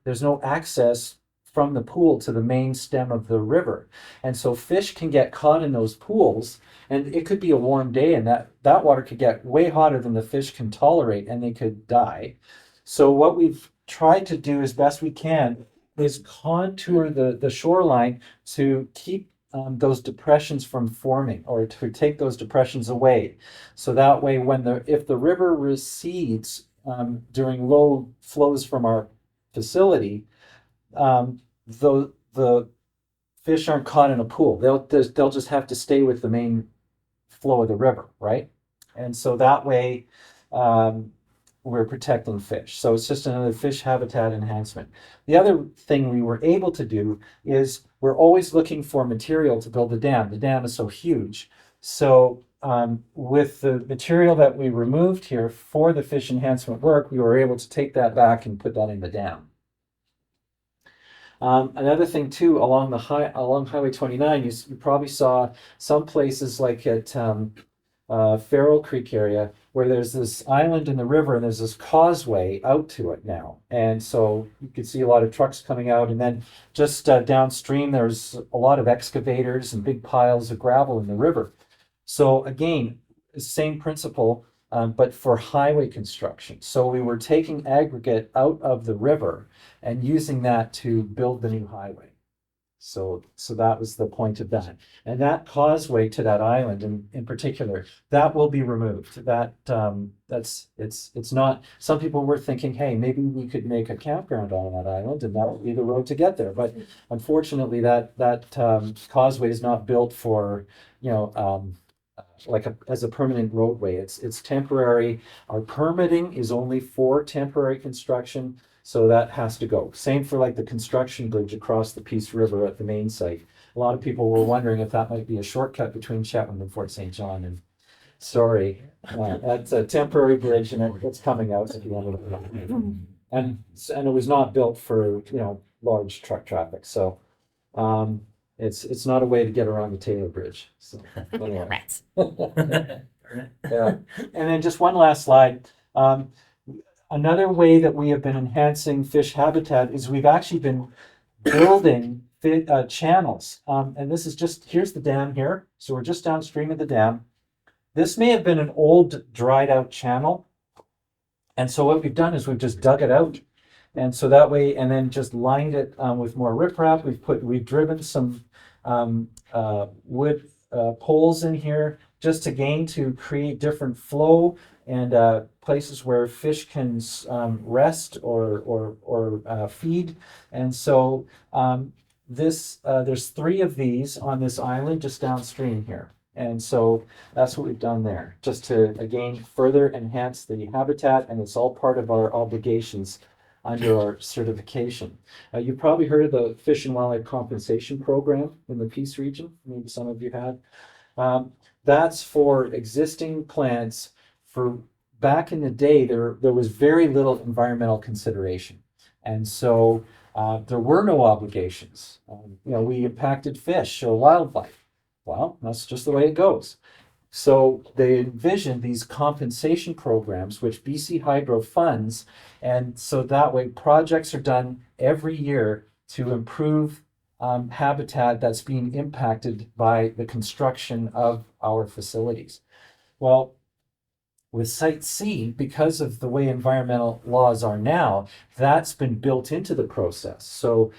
access from the pool to the main stem of the river. And so fish can get caught in those pools, and it could be a warm day, and that water could get way hotter than the fish can tolerate, and they could die. So what we've tried to do as best we can is contour the shoreline to keep those depressions from forming, or to take those depressions away. So that way, if the river recedes during low flows from our facility, the fish aren't caught in a pool. They'll just have to stay with the main flow of the river, right? And so that way, we're protecting fish. So it's just another fish habitat enhancement. The other thing we were able to do is we're always looking for material to build the dam. The dam is so huge. So with the material that we removed here for the fish enhancement work, we were able to take that back and put that in the dam. Another thing too, along Highway 29, you probably saw some places like at Farrell Creek area where there's this island in the river and there's this causeway out to it now. And so you can see a lot of trucks coming out, and then just downstream there's a lot of excavators and big piles of gravel in the river. So again, same principle, but for highway construction. So we were taking aggregate out of the river and using that to build the new highway. So that was the point of that. And that causeway to that island in particular, that will be removed. It's not, some people were thinking, hey, maybe we could make a campground on that island and that would be the road to get there. But unfortunately that causeway is not built for, as a permanent roadway. It's temporary. Our permitting is only for temporary construction. So that has to go. Same for like the construction bridge across the Peace River at the main site. A lot of people were wondering if that might be a shortcut between Chetwynd and Fort St. John. And sorry, that's a temporary bridge and it's coming out at the end of the road. And it was not built for, large truck traffic. So it's not a way to get around the Taylor Bridge. So anyway. Rats. Yeah. And then just one last slide. Another way that we have been enhancing fish habitat is we've actually been building channels. And this is here's the dam here. So we're just downstream of the dam. This may have been an old dried out channel. And so what we've done is we've just dug it out. And so that way, and then just lined it with more riprap. We've driven some wood poles in here just again to create different flow and places where fish can rest or feed. And so there's 3 of these on this island just downstream here. And so that's what we've done there, just to, again, further enhance the habitat, and it's all part of our obligations under our certification. You've probably heard of the Fish and Wildlife Compensation Program in the Peace region. Maybe some of you had. That's for existing plants. For back in the day, there was very little environmental consideration. And so there were no obligations. We impacted fish or wildlife. Well, that's just the way it goes. So they envisioned these compensation programs, which BC Hydro funds. And so that way projects are done every year to improve habitat that's being impacted by the construction of our facilities. Well, with Site C, because of the way environmental laws are now, that's been built into the process. So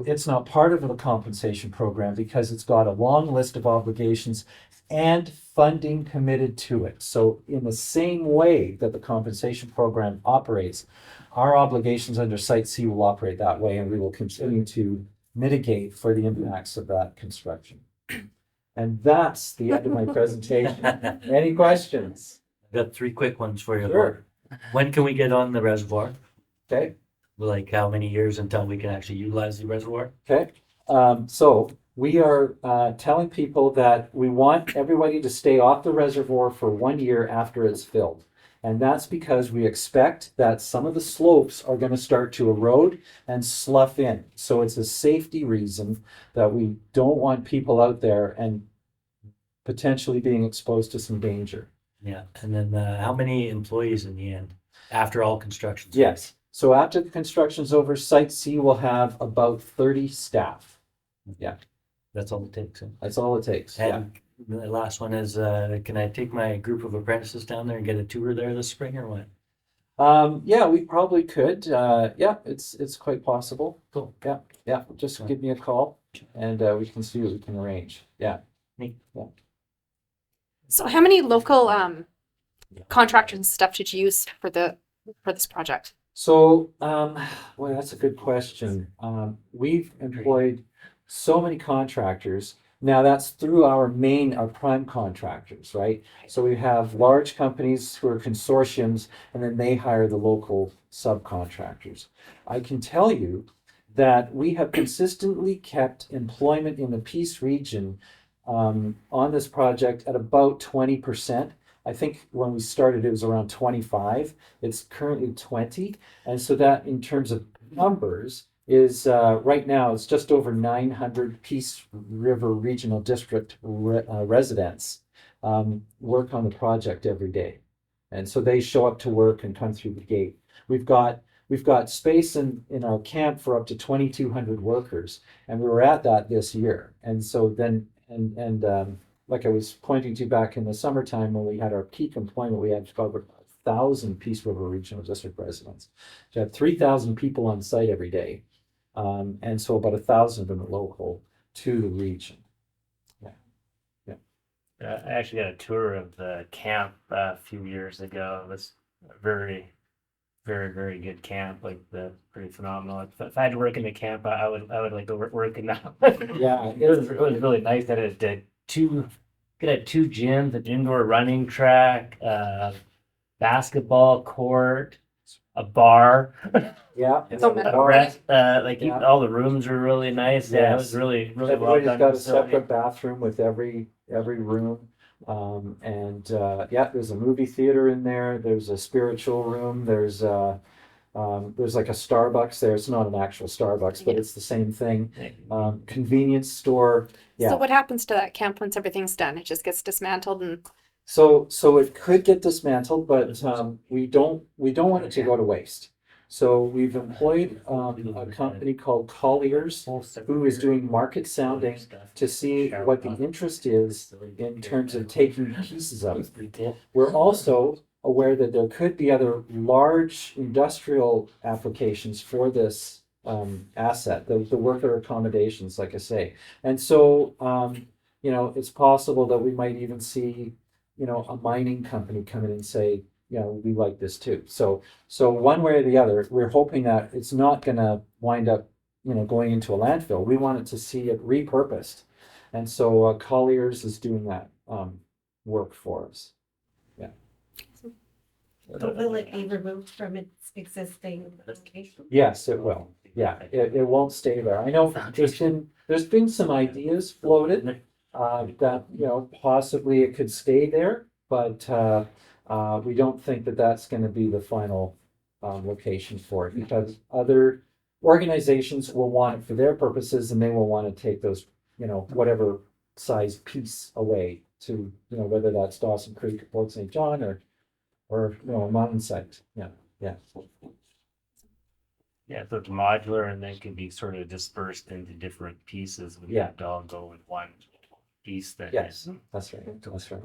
it's not part of the compensation program because it's got a long list of obligations and funding committed to it. So in the same way that the compensation program operates, our obligations under Site C will operate that way, and we will continue to mitigate for the impacts of that construction. And that's the end of my presentation. Any questions? Got 3 quick ones for you. Sure. When can we get on the reservoir? Okay. Like how many years until we can actually utilize the reservoir? Okay. So we are telling people that we want everybody to stay off the reservoir for 1 year after it's filled. And that's because we expect that some of the slopes are going to start to erode and slough in. So it's a safety reason that we don't want people out there and potentially being exposed to some danger. Yeah. And then how many employees in the end after all construction? Yes. So after the construction's over, Site C will have about 30 staff. Yeah. That's all it takes. Huh? That's all it takes. And the last one is, can I take my group of apprentices down there and get a tour there this spring or what? Yeah, we probably could. Yeah, it's quite possible. Cool. Yeah. Just give me a call and we can see what we can arrange. Yeah. Neat. Yeah. So how many local contractors and stuff did you use for this project? So, well, that's a good question. we've employed so many contractors. Now that's through our prime contractors, right? So we have large companies who are consortiums, and then they hire the local subcontractors. I can tell you that we have consistently kept employment in the Peace region on this project at about 20%. I think when we started, it was around 25. It's currently 20. And so that in terms of numbers is right now it's just over 900 Peace River Regional District residents work on the project every day. And so they show up to work and come through the gate. We've got space in our camp for up to 2,200 workers, and we were at that this year. And so then, like I was pointing to back in the summertime when we had our peak employment, we had about 1,000 Peace River Regional District residents. So you have 3,000 people on site every day, and so about 1,000 of them are local to the region. I actually got a tour of the camp a few years ago. It was a very, very good camp. Like pretty phenomenal. If I had to work in the camp, I would like to work in that. Yeah, it was really nice that it had two gyms, an indoor running track, basketball court, a bar. yeah. So many. Yeah. All the rooms were really nice. Yeah, it Yes. was really well Everybody's done. got a facility. separate bathroom with every room. There's a movie theater in there. There's a spiritual room. There's like a Starbucks there. It's not an actual Starbucks, but it's the same thing. Convenience store. Yeah. So what happens to that camp once everything's done? It just gets dismantled and So it could get dismantled, but we don't want it to go to waste. So we've employed a company called Colliers, who is doing market sounding to see what the interest is in terms of taking pieces of it. We're also aware that there could be other large industrial applications for this asset, the worker accommodations, like I say. And so, it's possible that we might even see, a mining company come in and say, we like this too. So one way or the other, we're hoping that it's not going to wind up, going into a landfill. We want it to see it repurposed. And so Colliers is doing that work for us. Yeah. But will it be removed from its existing location? Yes, it will. Yeah, it won't stay there. I know there's been some ideas floated that, possibly it could stay there, but we don't think that that's going to be the final location for it, because other organizations will want it for their purposes, and they will want to take those, whatever size piece away to, whether that's Dawson Creek or Port St. John or a mountain site. Yeah. Yeah, so it's modular and then can be sort of dispersed into different pieces. We Yeah. have to all go in one piece that Yes, that's right. That's right.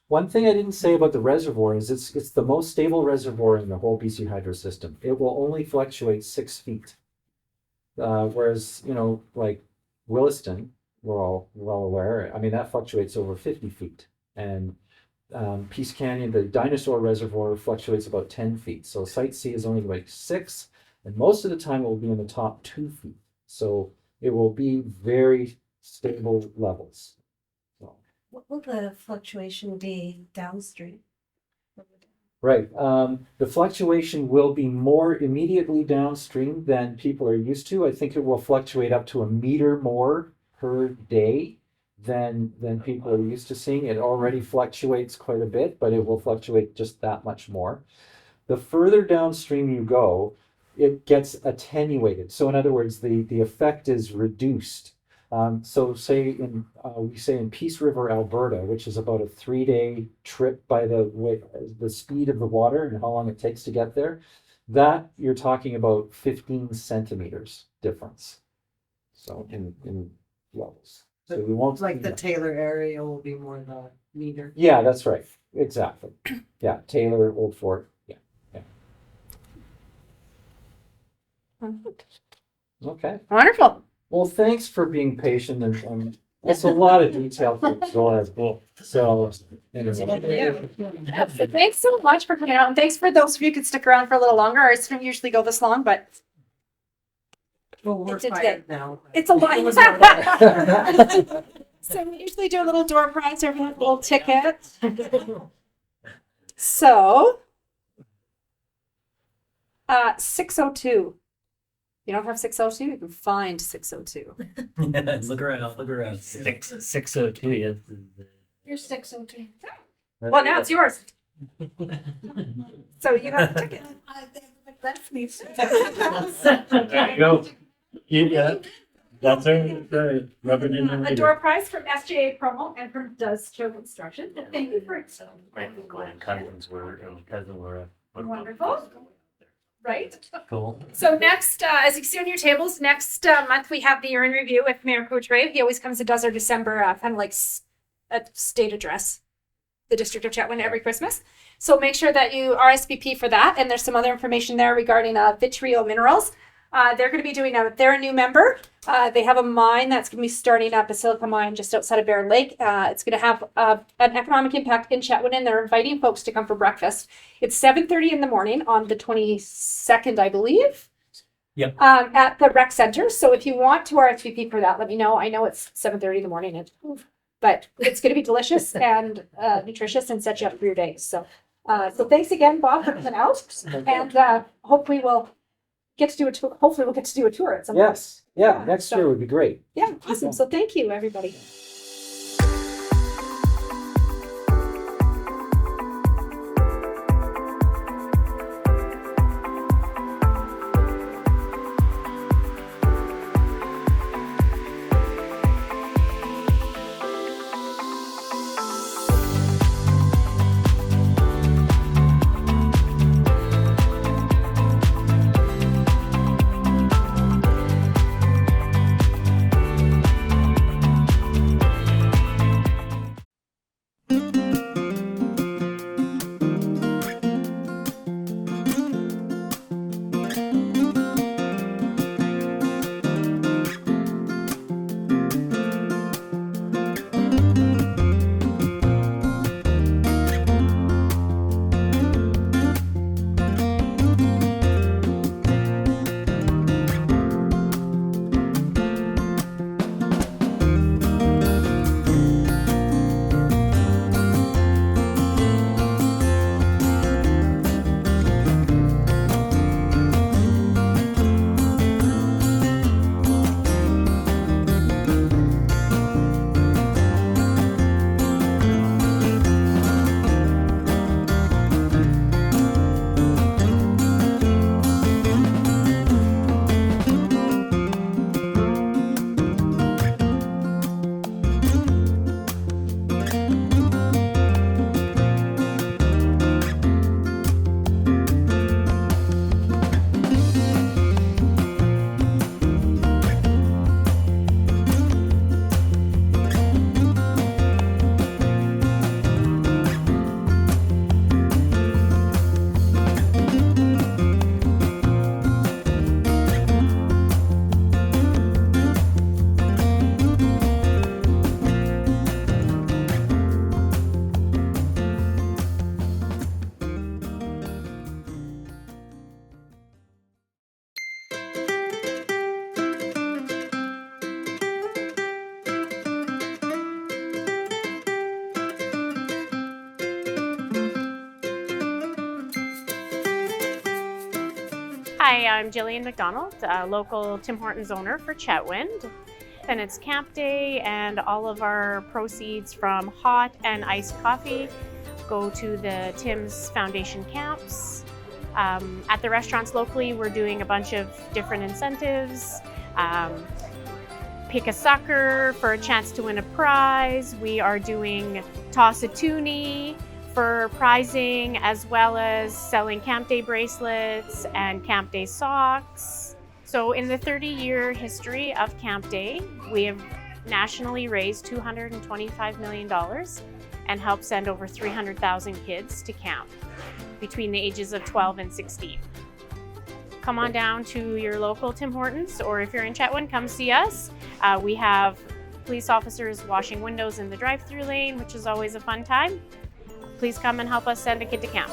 One thing I didn't say about the reservoir is it's the most stable reservoir in the whole BC Hydro system. It will only fluctuate 6 feet. Whereas, like Williston, we're all well aware, I mean, that fluctuates over 50 feet. And Peace Canyon, the Dinosaur Reservoir, fluctuates about 10 feet. So Site C is only like 6, and most of the time it will be in the top 2 feet. So it will be very stable levels. So. What will the fluctuation be downstream? Right. The fluctuation will be more immediately downstream than people are used to. I think it will fluctuate up to 1 meter more per day than people are used to seeing. It already fluctuates quite a bit, but it will fluctuate just that much more. The further downstream you go, it gets attenuated. So in other words, the effect is reduced. So we say in Peace River, Alberta, which is about a 3-day trip by the speed of the water and how long it takes to get there, that you're talking about 15 centimeters difference. So in levels. So we won't Like the Taylor area will be more than a meter. Yeah, that's right. Exactly. Yeah, Taylor, Old Fort. Yeah. Okay. wonderful. Well, thanks for being patient and it's a lot of detail for absorb. So anyway. Thanks so much for coming out, and thanks for those of you who could stick around for a little longer. Our stream usually go this long, but Well, we're It's a fired now. It's a lot. It was not So we usually do a little door prize or a little ticket. So, 602. You don't have 602, you can find 602. Look around. 602, yes. You're 602. Well, now it's yours. So you have a ticket. That's me. There you go. Yeah, that's right. Rub it in the A door prize from SJA Promo and from Does Show Construction. Thank you for it. My uncle and cousins were, Wonderful. Right. Cool. So next, as you can see on your tables, next month we have the year in review with Mayor Coutray. He always comes and does our December kind of like a state address, the District of Chetwynd every Christmas. So make sure that you RSVP for that. And there's some other information there regarding Vitrio Minerals. They're going to be doing they're a new member. They have a mine that's going to be starting up, a silica mine just outside of Bear Lake. It's going to have an economic impact in Chetwynd, and they're inviting folks to come for breakfast. It's 7:30 in the morning on the 22nd, I believe. Yep. At the rec center. So if you want to RSVP for that, let me know. I know it's 7:30 in the morning, but it's going to be delicious and nutritious and set you up for your day. So thanks again, Bob, for coming out, and hopefully we'll get to do a tour. Hopefully we'll get to do a tour at some point. Yes, yeah, next year would be great. Yeah, awesome. So thank you, everybody. Hi, I'm Jillian McDonald, a local Tim Hortons owner for Chetwynd. And it's Camp Day, and all of our proceeds from hot and iced coffee go to the Tim's Foundation camps. At the restaurants locally, we're doing a bunch of different incentives. Pick a sucker for a chance to win a prize. We are doing Toss a Toonie for prizing, as well as selling Camp Day bracelets and Camp Day socks. So in the 30-year history of Camp Day, we have nationally raised $225 million and helped send over 300,000 kids to camp between the ages of 12 and 16. Come on down to your local Tim Hortons, or if you're in Chetwynd, come see us. We have police officers washing windows in the drive-through lane, which is always a fun time. Please come and help us send a kid to camp.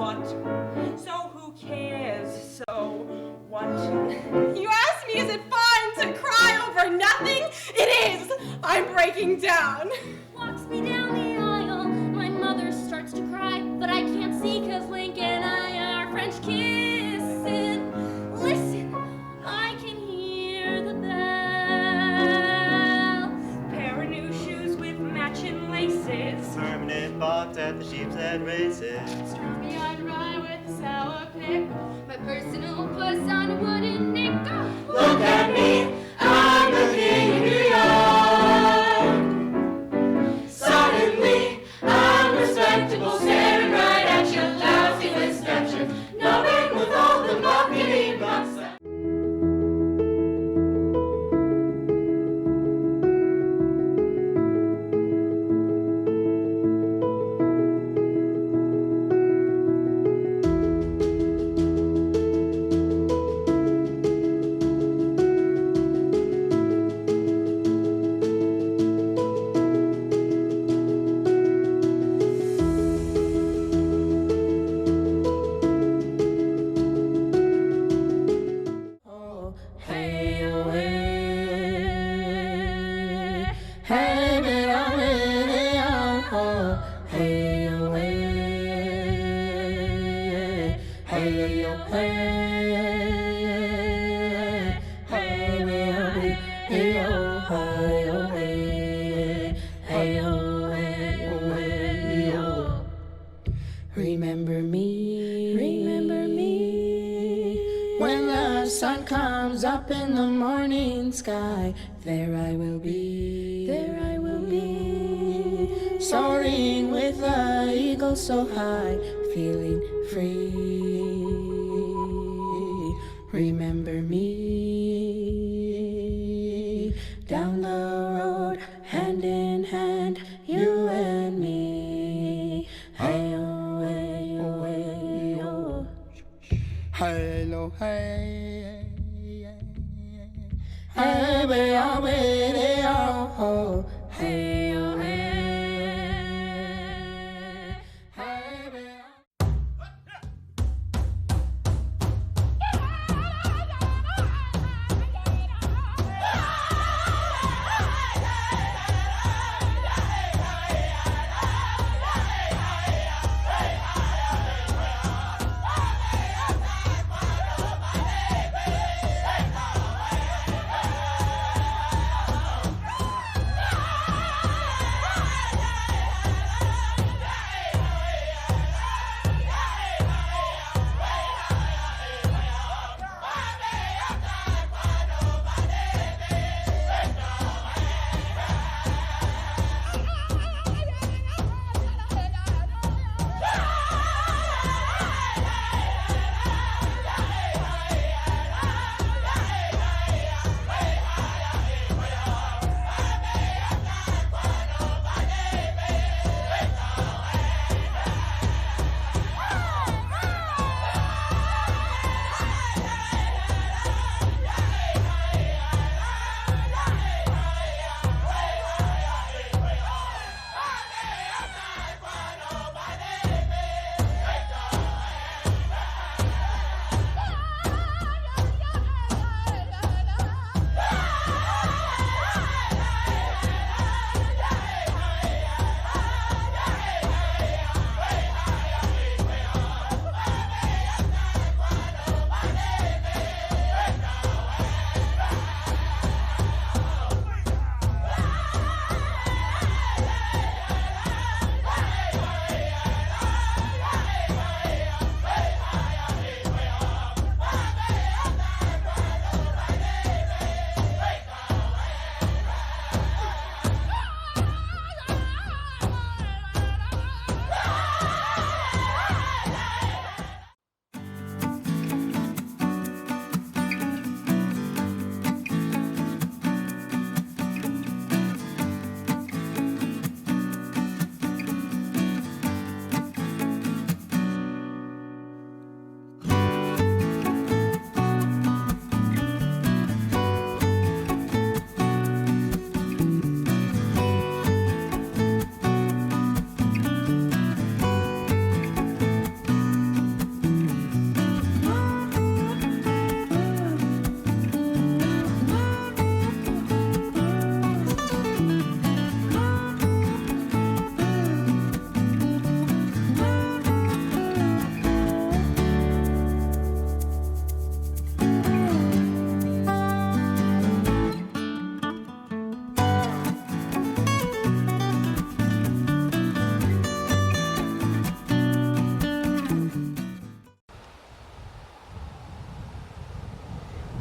want. So who cares? So what? You ask me, is it fine to cry over nothing? It is! I'm breaking down. Walks me down the aisle, my mother starts to cry, but I can't see 'cause Link and I are French kissing. Listen, I can hear the bell. Pair of new shoes with matching laces. Permanent box at the Sheep's Head races. Strawberry on rye with a sour pickle. My personal puss on a wooden nickel. Look at me, I'm the king of New York. Suddenly, I'm respectable, staring right at your lousy reception, knowing with all the marketing box. Remember me, when the sun comes up in the morning sky. There I will be, soaring with the eagle so high, feeling free. Remember me, down the road, hand in hand, you and me. Hey-oh, hey-oh, hey-oh. Hello, hey, hey, hey-oh, hey-oh, hey-oh, hey.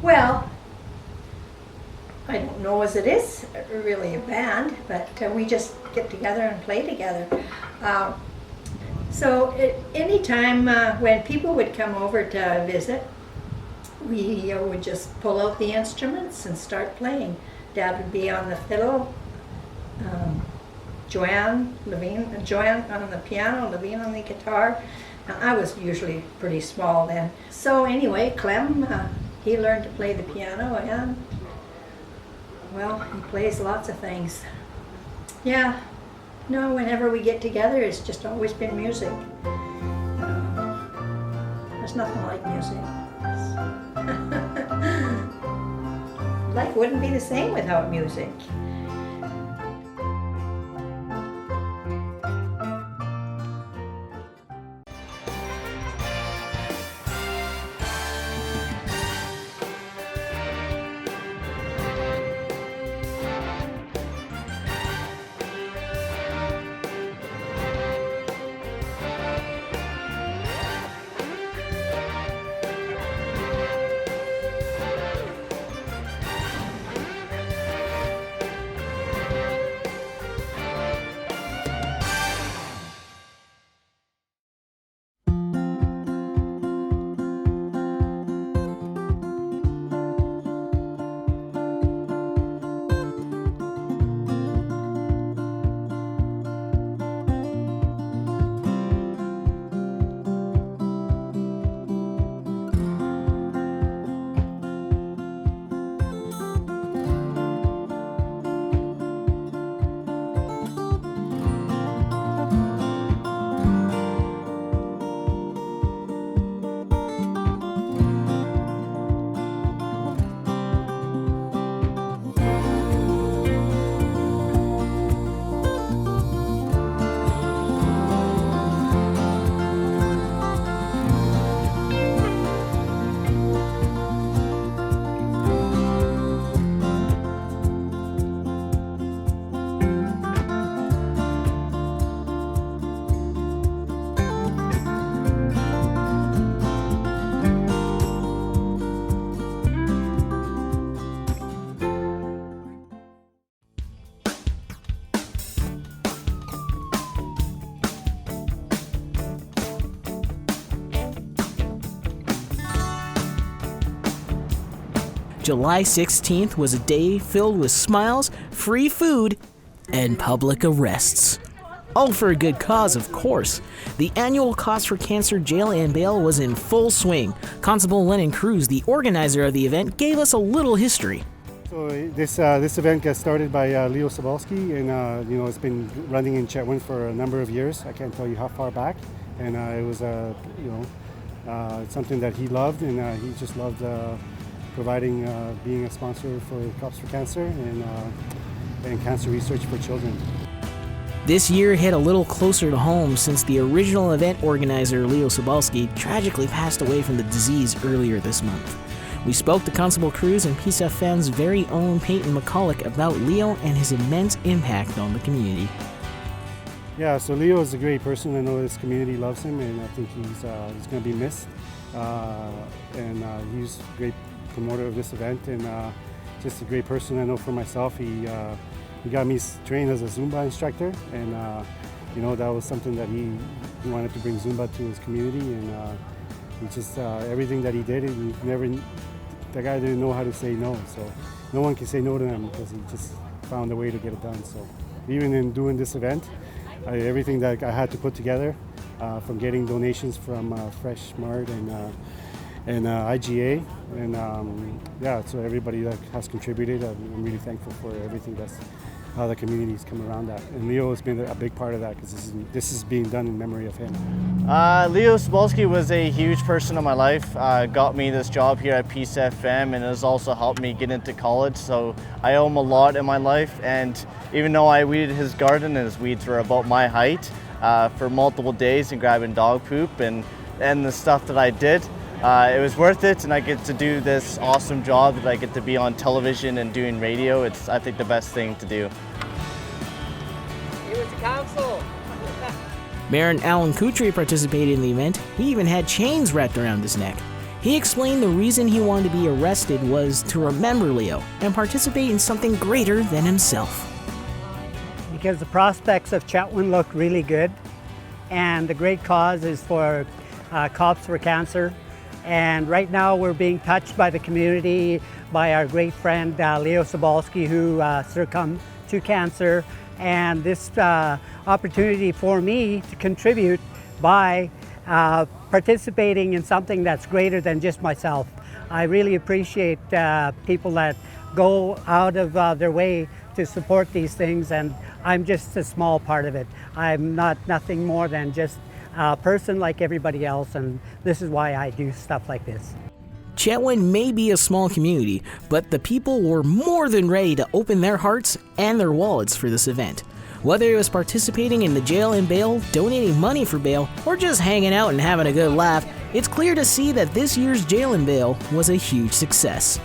Well, I don't know as it is really a band, but we just get together and play together. So anytime when people would come over to visit, we would just pull out the instruments and start playing. Dad would be on the fiddle, Joanne on the piano, Levine on the guitar. I was usually pretty small then. So anyway, Clem, he learned to play the piano, and well, he plays lots of things. Yeah, no, whenever we get together, it's just always been music. There's nothing like music. Life wouldn't be the same without music. July 16th was a day filled with smiles, free food, and public arrests. All for a good cause, of course. The annual Cause for Cancer Jail and Bail was in full swing. Constable Lennon Cruz, the organizer of the event, gave us a little history. So this event got started by Leo Sobolski, and it's been running in Chetwynd for a number of years. I can't tell you how far back, and it was something that he loved, and he just loved providing, being a sponsor for Cops for Cancer and cancer research for children. This year hit a little closer to home since the original event organizer, Leo Sobolski, tragically passed away from the disease earlier this month. We spoke to Constable Cruz and Peace FM's very own Peyton McCulloch about Leo and his immense impact on the community. Yeah, so Leo is a great person. I know this community loves him, and I think he's going to be missed. He's a great promoter of this event, and just a great person. I know for myself, he got me trained as a Zumba instructor, and that was something that he wanted to bring Zumba to his community, and he just everything that he did, the guy didn't know how to say no, so no one can say no to him because he just found a way to get it done. So even in doing this event, everything that I had to put together, from getting donations from Fresh Mart and IGA, and so everybody that has contributed, I'm really thankful for everything that's how the community's come around that. And Leo has been a big part of that because this is being done in memory of him. Leo Sobolski was a huge person in my life, got me this job here at Peace FM, and has also helped me get into college, so I owe him a lot in my life. And even though I weeded his garden and his weeds were about my height for multiple days and grabbing dog poop and the stuff that I did, it was worth it, and I get to do this awesome job that I get to be on television and doing radio. It's, I think, the best thing to do. He was the council. Mayor Alan Kutry participated in the event. He even had chains wrapped around his neck. He explained the reason he wanted to be arrested was to remember Leo and participate in something greater than himself. Because the prospects of Chetwynd look really good, and the great cause is for Cops for Cancer. And right now we're being touched by the community, by our great friend Leo Sobolski, who succumbed to cancer. And this opportunity for me to contribute by participating in something that's greater than just myself. I really appreciate people that go out of their way to support these things, and I'm just a small part of it. I'm nothing more than just a person like everybody else, and this is why I do stuff like this. Chetwynd may be a small community, but the people were more than ready to open their hearts and their wallets for this event. Whether it was participating in the jail and bail, donating money for bail, or just hanging out and having a good laugh, it's clear to see that this year's jail and bail was a huge success.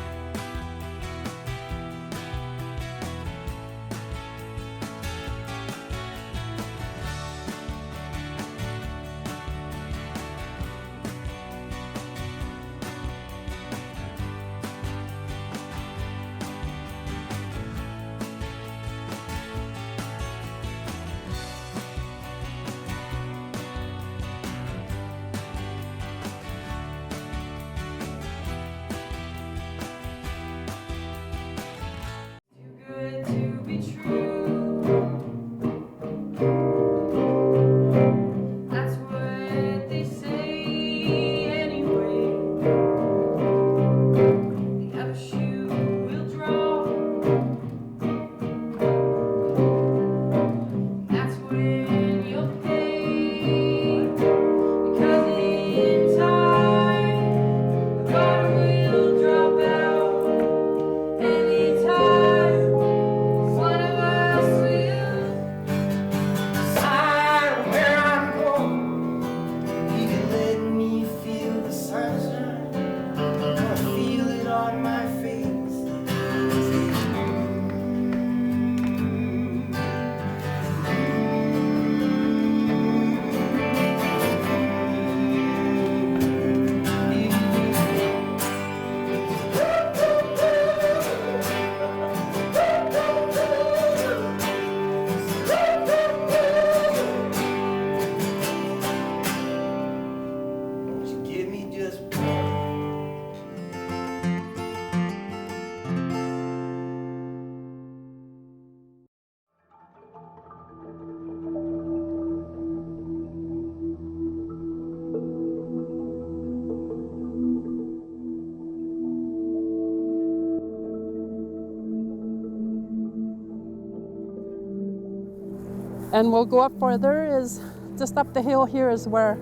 And we'll go up further. Is just up the hill here is where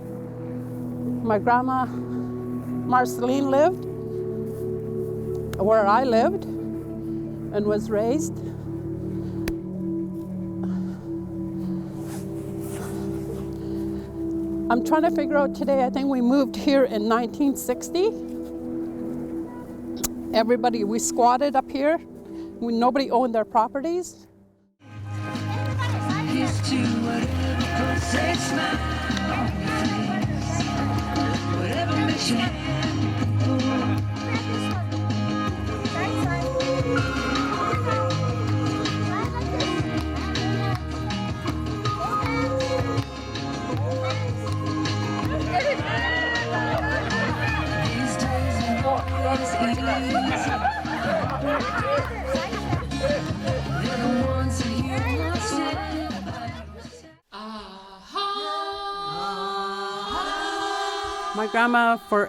my grandma Marceline lived, where I lived and was raised. I'm trying to figure out today, I think we moved here in 1960. Everybody, we squatted up here. Nobody owned their properties. My grandma, for